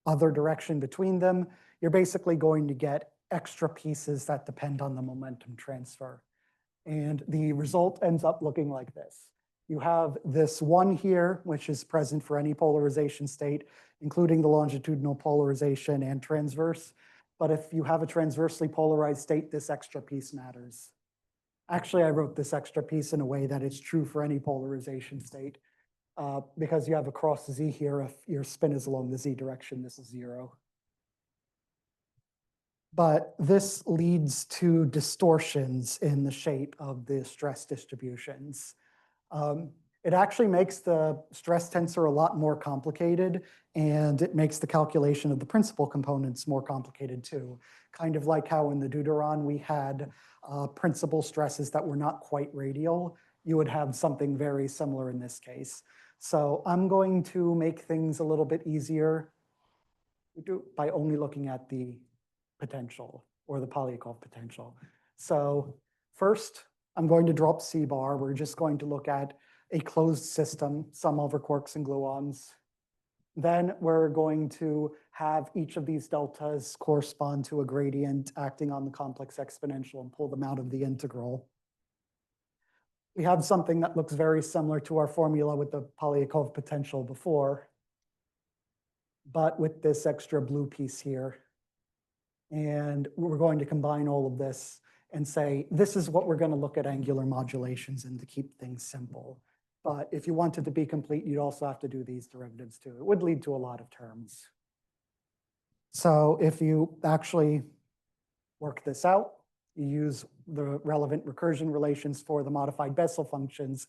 other direction between them, you're basically going to get extra pieces that depend on the momentum transfer. And the result ends up looking like this. You have this 1 here, which is present for any polarization state, including the longitudinal polarization and transverse. But if you have a transversely polarized state, this extra piece matters. Actually, I wrote this extra piece in a way that it's true for any polarization state. Because you have a cross z here, if your spin is along the z direction, this is 0. But this leads to distortions in the shape of the stress distributions. It actually makes the stress tensor a lot more complicated, and it makes the calculation of the principal components more complicated too. Kind of like how in the deuteron we had principal stresses that were not quite radial. You would have something very similar in this case. So I'm going to make things a little bit easier by only looking at the potential or the Polyakov potential. So first, I'm going to drop C bar. We're just going to look at a closed system, sum over quarks and gluons. Then we're going to have each of these deltas correspond to a gradient acting on the complex exponential and pull them out of the integral. We have something that looks very similar to our formula with the Polyakov potential before, but with this extra blue piece here. And we're going to combine all of this and say, this is what we're going to look at angular modulations and to keep things simple. But if you wanted to be complete, you'd also have to do these derivatives too. It would lead to a lot of terms. So if you actually work this out, you use the relevant recursion relations for the modified Bessel functions,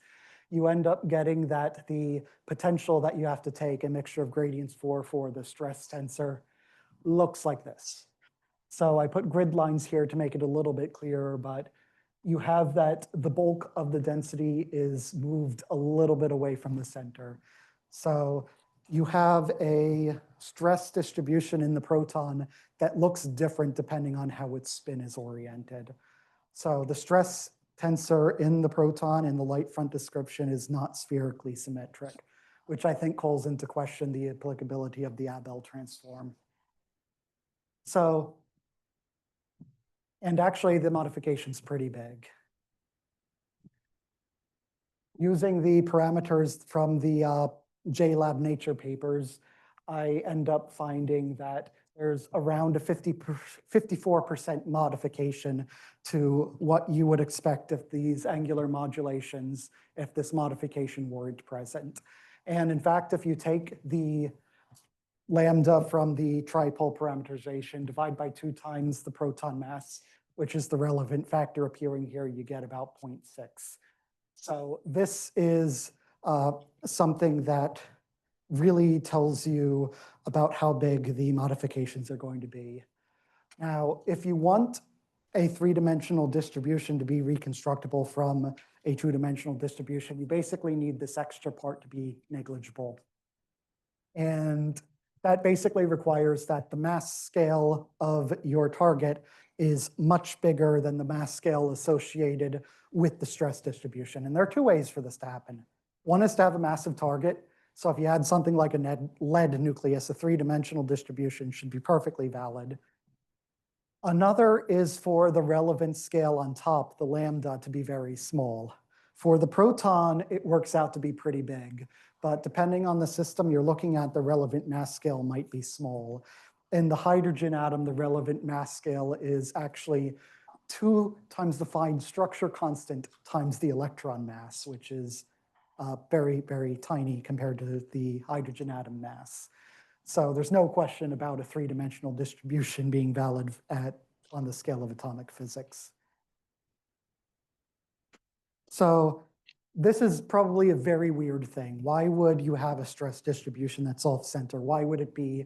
you end up getting that the potential that you have to take a mixture of gradients for the stress tensor looks like this. So I put grid lines here to make it a little bit clearer, but you have that the bulk of the density is moved a little bit away from the center. So you have a stress distribution in the proton that looks different depending on how its spin is oriented. So the stress tensor in the proton in the light front description is not spherically symmetric, which I think calls into question the applicability of the Abel transform. So, and actually the modification's pretty big. Using the parameters from the JLab Nature papers, I end up finding that there's around a 54% modification to what you would expect if these angular modulations, if this modification weren't present. And in fact, if you take the lambda from the tripole parameterization, divide by 2 times the proton mass, which is the relevant factor appearing here, you get about 0.6. So this is something that really tells you about how big the modifications are going to be. Now, if you want a 3-dimensional distribution to be reconstructible from a 2-dimensional distribution, you basically need this extra part to be negligible. And that basically requires that the mass scale of your target is much bigger than the mass scale associated with the stress distribution. And there are 2 ways for this to happen. One is to have a massive target. So if you had something like a lead nucleus, a 3-dimensional distribution should be perfectly valid. Another is for the relevant scale on top, the lambda, to be very small. For the proton, it works out to be pretty big. But depending on the system you're looking at, the relevant mass scale might be small. In the hydrogen atom, the relevant mass scale is actually 2 times the fine structure constant times the electron mass, which is very, very tiny compared to the hydrogen atom mass. So there's no question about a 3-dimensional distribution being valid on the scale of atomic physics. So this is probably a very weird thing. Why would you have a stress distribution that's off-center? Why would it be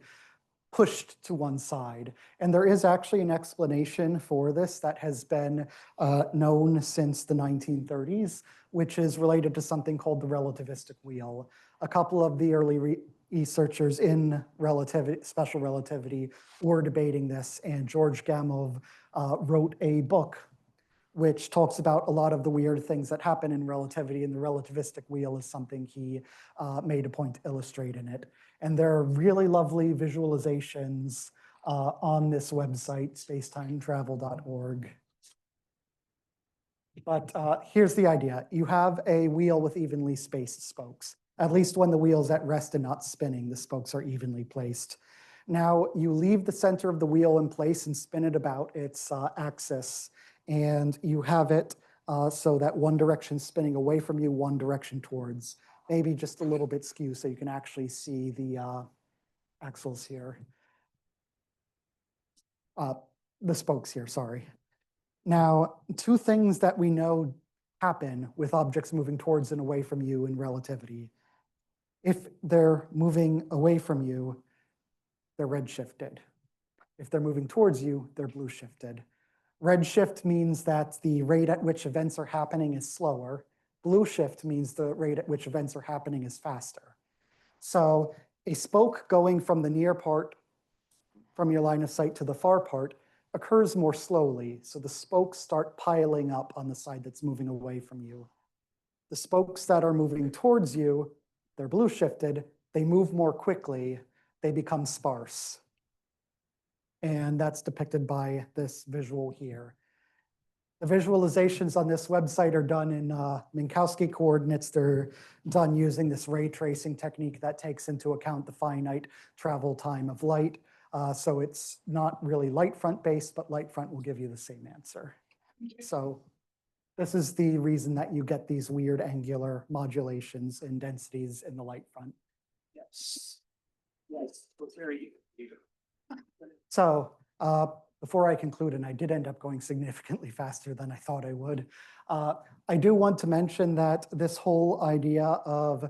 pushed to one side? And there is actually an explanation for this that has been known since the 1930s, which is related to something called the relativistic wheel. A couple of the early researchers in special relativity were debating this, and George Gamow wrote a book which talks about a lot of the weird things that happen in relativity, and the relativistic wheel is something he made a point to illustrate in it. And there are really lovely visualizations on this website, spacetimetravel.org. But here's the idea. You have a wheel with evenly spaced spokes. At least when the wheel's at rest and not spinning, the spokes are evenly placed. Now, you leave the center of the wheel in place and spin it about its axis. And you have it so that one direction spinning away from you, one direction towards. Maybe just a little bit skew so you can actually see the axles here. The spokes here, sorry. Now, 2 things that we know happen with objects moving towards and away from you in relativity. If they're moving away from you, they're redshifted. If they're moving towards you, they're blue shifted. Redshift means that the rate at which events are happening is slower. Blue shift means the rate at which events are happening is faster. So a spoke going from the near part, from your line of sight to the far part, occurs more slowly. So the spokes start piling up on the side that's moving away from you. The spokes that are moving towards you, they're blue shifted, they move more quickly, they become sparse. And that's depicted by this visual here. The visualizations on this website are done in Minkowski coordinates. They're done using this ray tracing technique that takes into account the finite travel time of light. So it's not really light front based, but light front will give you the same answer. So this is the reason that you get these weird angular modulations in densities in the light front. Yes. Yes, it's very eager. So before I conclude, and I did end up going significantly faster than I thought I would, I do want to mention that this whole idea of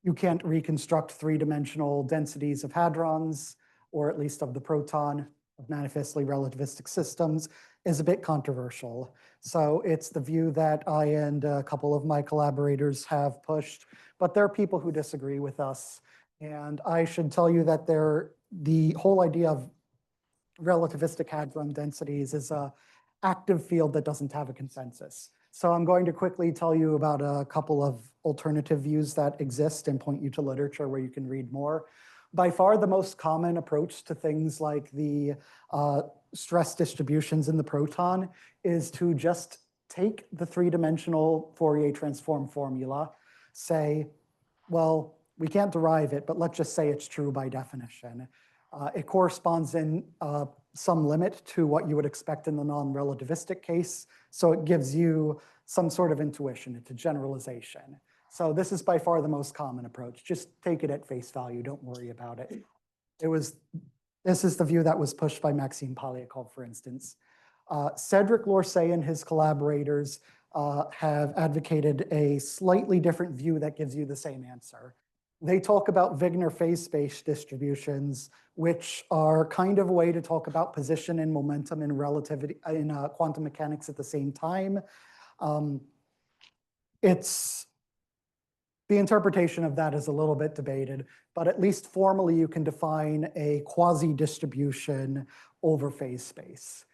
you can't reconstruct 3-dimensional densities of hadrons, or at least of the proton, of manifestly relativistic systems, is a bit controversial. So it's the view that I and a couple of my collaborators have pushed, but there are people who disagree with us. And I should tell you that the whole idea of relativistic hadron densities is an active field that doesn't have a consensus. So I'm going to quickly tell you about a couple of alternative views that exist and point you to literature where you can read more. By far the most common approach to things like the stress distributions in the proton is to just take the 3-dimensional Fourier transform formula, say, well, we can't derive it, but let's just say it's true by definition. It corresponds in some limit to what you would expect in the non-relativistic case. So it gives you some sort of intuition. It's a generalization. So this is by far the most common approach. Just take it at face value. Don't worry about it. This is the view that was pushed by Maxime Polyakov, for instance. Cedric Lorset and his collaborators have advocated a slightly different view that gives you the same answer. They talk about Wigner phase space distributions, which are kind of a way to talk about position and momentum in relativity in quantum mechanics at the same time. The interpretation of that is a little bit debated, but at least formally you can define a quasi-distribution over phase space.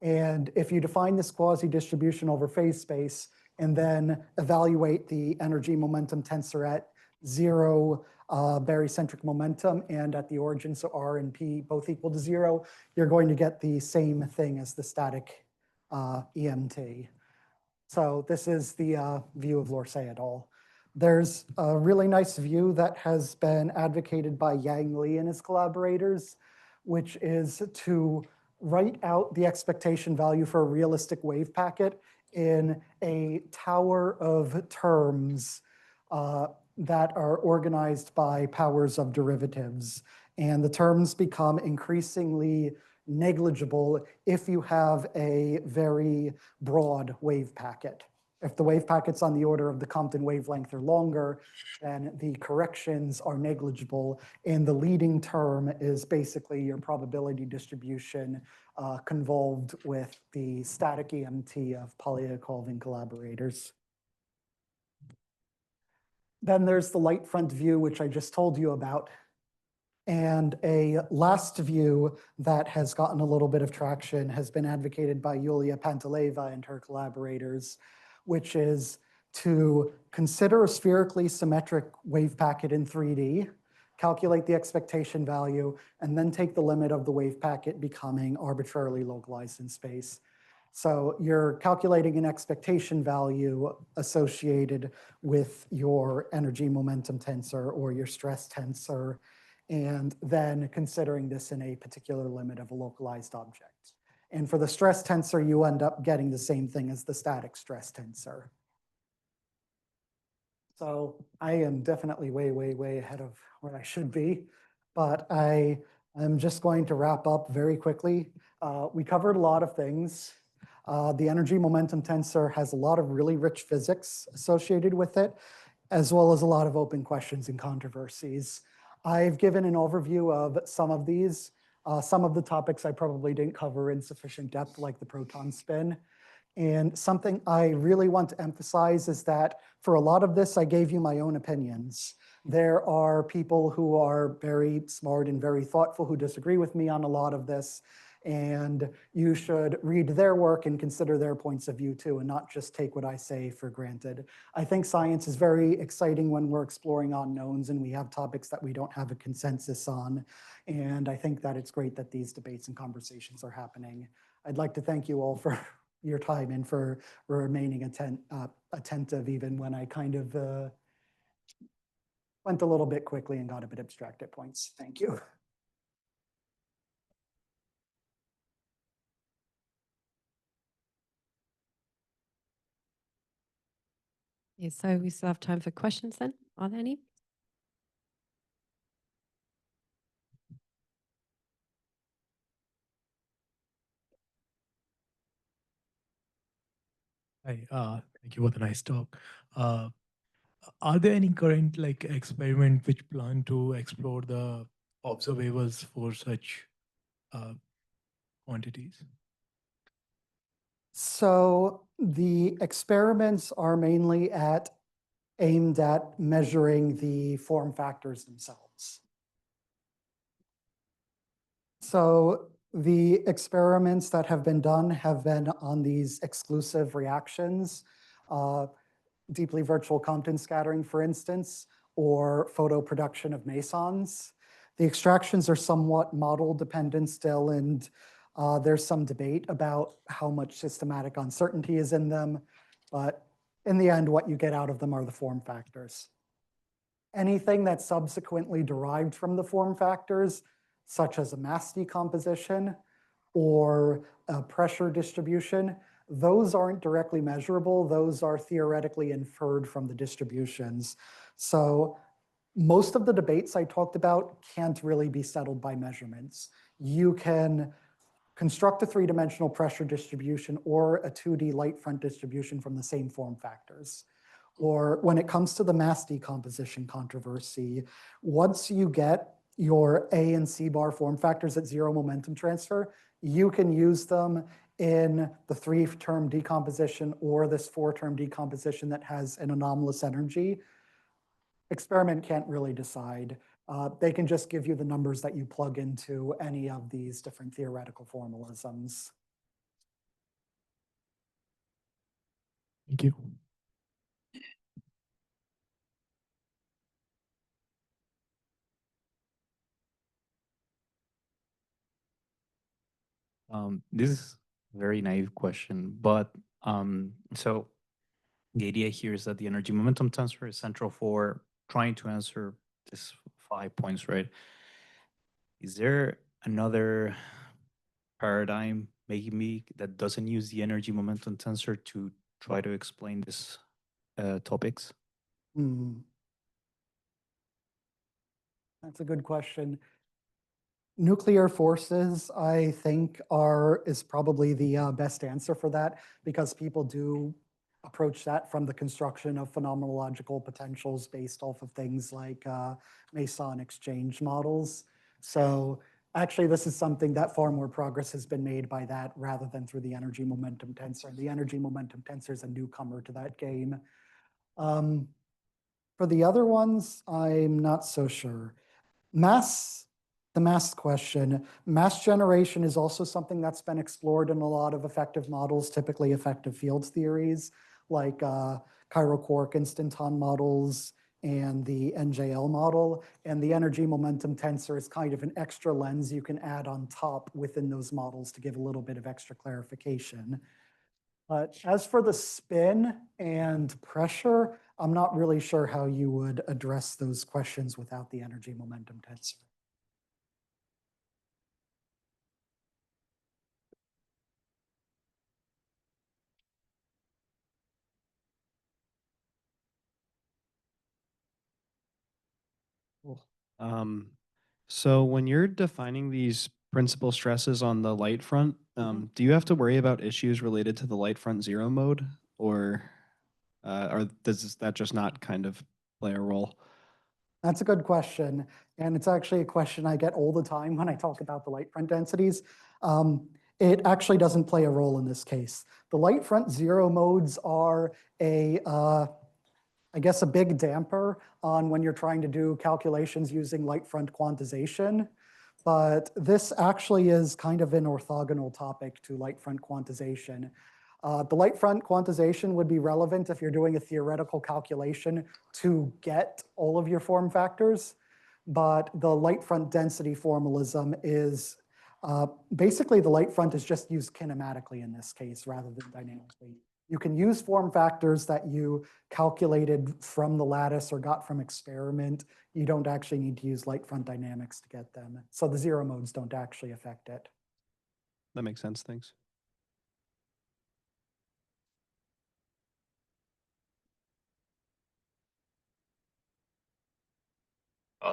And if you define this quasi-distribution over phase space and then evaluate the energy momentum tensor at 0 barycentric momentum and at the origin, so R and P both equal to 0, you're going to get the same thing as the static EMT. So this is the view of Lorset et al. There's a really nice view that has been advocated by Yang Li and his collaborators, which is to write out the expectation value for a realistic wave packet in a tower of terms that are organized by powers of derivatives. And the terms become increasingly negligible if you have a very broad wave packet. If the wave packets on the order of the Compton wavelength or longer, then the corrections are negligible. And the leading term is basically your probability distribution convolved with the static EMT of Polyakov and collaborators. Then there's the light front view, which I just told you about. And a last view that has gotten a little bit of traction has been advocated by Yulia Panteleva and her collaborators, which is to consider a spherically symmetric wave packet in 3D, calculate the expectation value, and then take the limit of the wave packet becoming arbitrarily localized in space. So you're calculating an expectation value associated with your energy momentum tensor or your stress tensor, and then considering this in a particular limit of a localized object. And for the stress tensor, you end up getting the same thing as the static stress tensor. So I am definitely way, way, way ahead of where I should be, but I am just going to wrap up very quickly. We covered a lot of things. The energy momentum tensor has a lot of really rich physics associated with it, as well as a lot of open questions and controversies. I've given an overview of some of these. Some of the topics I probably didn't cover in sufficient depth, like the proton spin. And something I really want to emphasize is that for a lot of this, I gave you my own opinions. There are people who are very smart and very thoughtful who disagree with me on a lot of this. And you should read their work and consider their points of view too, and not just take what I say for granted. I think science is very exciting when we're exploring unknowns and we have topics that we don't have a consensus on. And I think that it's great that these debates and conversations are happening. I'd like to thank you all for your time and for remaining attentive even when I kind of went a little bit quickly and got a bit abstract at points. Thank you. Yeah, so we still have time for questions then. Are there any? Hi, thank you for the nice talk. Are there any current experiment which plan to explore the observables for such quantities? So the experiments are mainly aimed at measuring the form factors themselves. So the experiments that have been done have been on these exclusive reactions, deeply virtual Compton scattering, for instance, or photo production of mesons. The extractions are somewhat model dependent still, and there's some debate about how much systematic uncertainty is in them, but in the end, what you get out of them are the form factors. Anything that's subsequently derived from the form factors, such as a mass decomposition or a pressure distribution, those aren't directly measurable. Those are theoretically inferred from the distributions. So most of the debates I talked about can't really be settled by measurements. You can construct a three-dimensional pressure distribution or a 2D light front distribution from the same form factors. Or when it comes to the mass decomposition controversy, once you get your A and C bar form factors at zero momentum transfer, you can use them in the 3-term decomposition or this 4-term decomposition that has an anomalous energy. Experiment can't really decide. They can just give you the numbers that you plug into any of these different theoretical formalisms. Thank you. This is a very naive question, but so the idea here is that the energy momentum tensor is central for trying to answer this 5 points, right? Is there another paradigm maybe that doesn't use the energy momentum tensor to try to explain this topics? That's a good question. Nuclear forces, I think, is probably the best answer for that, because people do approach that from the construction of phenomenological potentials based off of things like Meson exchange models. So actually, this is something that far more progress has been made by that rather than through the energy momentum tensor. The energy momentum tensor is a newcomer to that game. For the other ones, I'm not so sure. The mass question, mass generation is also something that's been explored in a lot of effective models, typically effective fields theories, like chiral-quark instanton models and the NJL model. And the energy momentum tensor is kind of an extra lens you can add on top within those models to give a little bit of extra clarification. But as for the spin and pressure, I'm not really sure how you would address those questions without the energy momentum tensor. So when you're defining these principal stresses on the light front, do you have to worry about issues related to the light front zero mode, or does that just not kind of play a role? That's a good question. And it's actually a question I get all the time when I talk about the light front densities. It actually doesn't play a role in this case. The light front zero modes are I guess, a big damper on when you're trying to do calculations using light front quantization. But this actually is kind of an orthogonal topic to light front quantization. The light front quantization would be relevant if you're doing a theoretical calculation to get all of your form factors. But the light front density formalism is basically the light front is just used kinematically in this case rather than dynamically. You can use form factors that you calculated from the lattice or got from experiment. You don't actually need to use light front dynamics to get them. So the zero modes don't actually affect it. That makes sense. Thanks.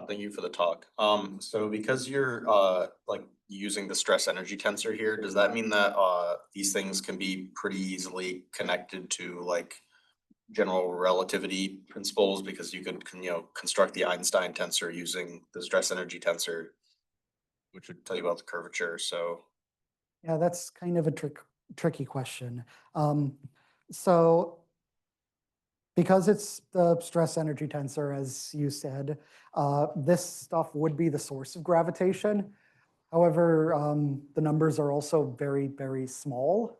Thank you for the talk. So because you're like using the stress energy tensor here, does that mean that these things can be pretty easily connected to like general relativity principles, because you could construct the Einstein tensor using the stress energy tensor, which would tell you about the curvature. So yeah, that's kind of a tricky question. So because it's the stress energy tensor, as you said, this stuff would be the source of gravitation. However, the numbers are also very, very small.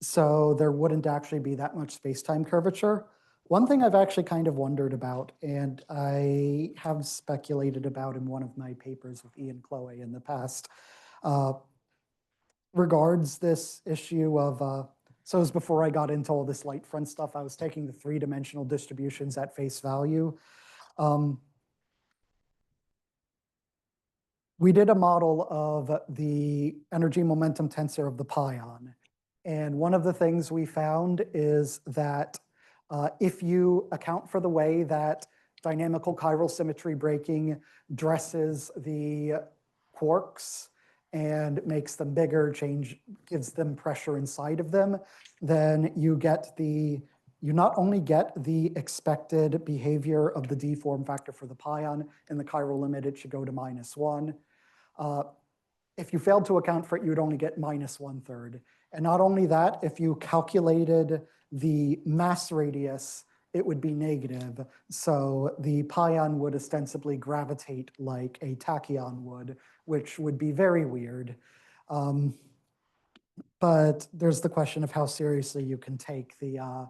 So there wouldn't actually be that much space-time curvature. One thing I've actually kind of wondered about, and I have speculated about in one of my papers with Ian Chloe in the past, regards this issue of, so it was before I got into all this light front stuff, I was taking the three-dimensional distributions at face value. We did a model of the energy momentum tensor of the pion. And one of the things we found is that if you account for the way that dynamical chiral symmetry breaking dresses the quarks and makes them bigger, gives them pressure inside of them, then you not only get the expected behavior of the d form factor for the pion. In the chiral limit, it should go to -1. If you failed to account for it, you would only get -1/3. And not only that, if you calculated the mass radius, it would be negative. So the pion would ostensibly gravitate like a tachyon would, which would be very weird. But there's the question of how seriously you can take the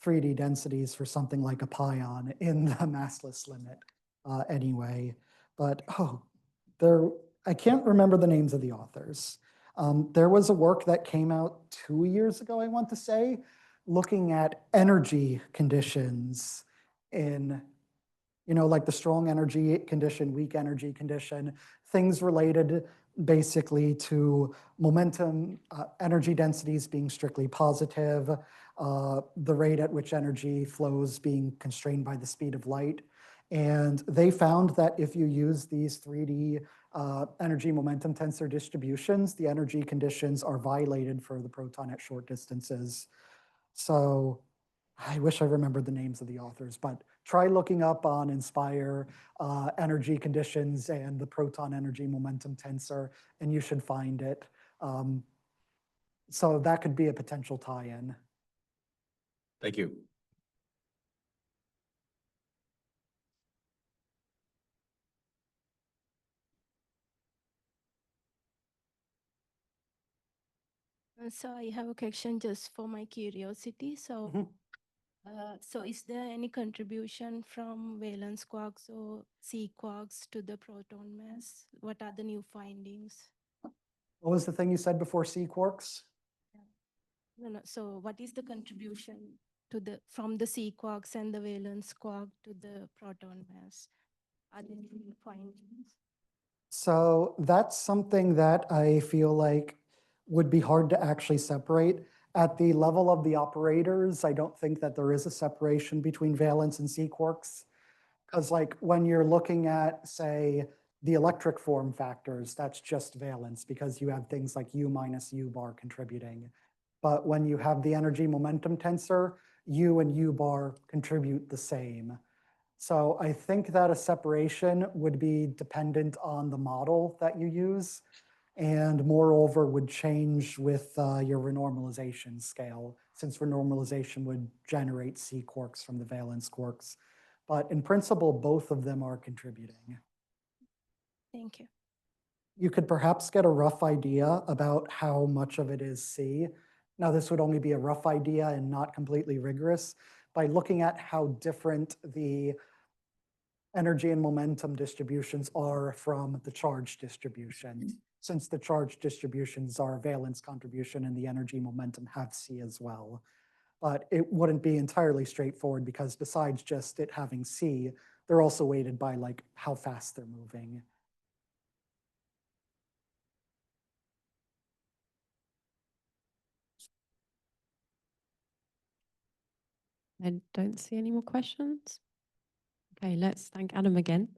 3D densities for something like a pion in the massless limit anyway. But I can't remember the names of the authors. There was a work that came out 2 years ago, I want to say, looking at energy conditions in, like the strong energy condition, weak energy condition, things related basically to momentum, energy densities being strictly positive, the rate at which energy flows being constrained by the speed of light. And they found that if you use these 3D energy momentum tensor distributions, the energy conditions are violated for the proton at short distances. So I wish I remembered the names of the authors, but try looking up on Inspire energy conditions and the proton energy momentum tensor, and you should find it. So that could be a potential tie-in. Thank you. So I have a question just for my curiosity. So, so is there any contribution from valence quarks or C quarks to the proton mass? What are the new findings? What was the thing you said before C quarks? No. So what is the contribution to from the C quarks and the valence quark to the proton mass? Are there any new findings? So that's something that I feel like would be hard to actually separate. At the level of the operators, I don't think that there is a separation between valence and C quarks. Because like when you're looking at, say, the electric form factors, that's just valence because you have things like U minus U bar contributing. But when you have the energy momentum tensor, U and U bar contribute the same. So I think that a separation would be dependent on the model that you use, and moreover would change with your renormalization scale, since renormalization would generate C quarks from the valence quarks. But in principle, both of them are contributing. Thank you. You could perhaps get a rough idea about how much of it is C. Now, this would only be a rough idea and not completely rigorous, by looking at how different the energy and momentum distributions are from the charge distribution, since the charge distributions are valence contribution and the energy momentum have C as well. But it wouldn't be entirely straightforward because besides just it having C, they're also weighted by like how fast they're moving. I don't see any more questions. Okay, let's thank Adam again.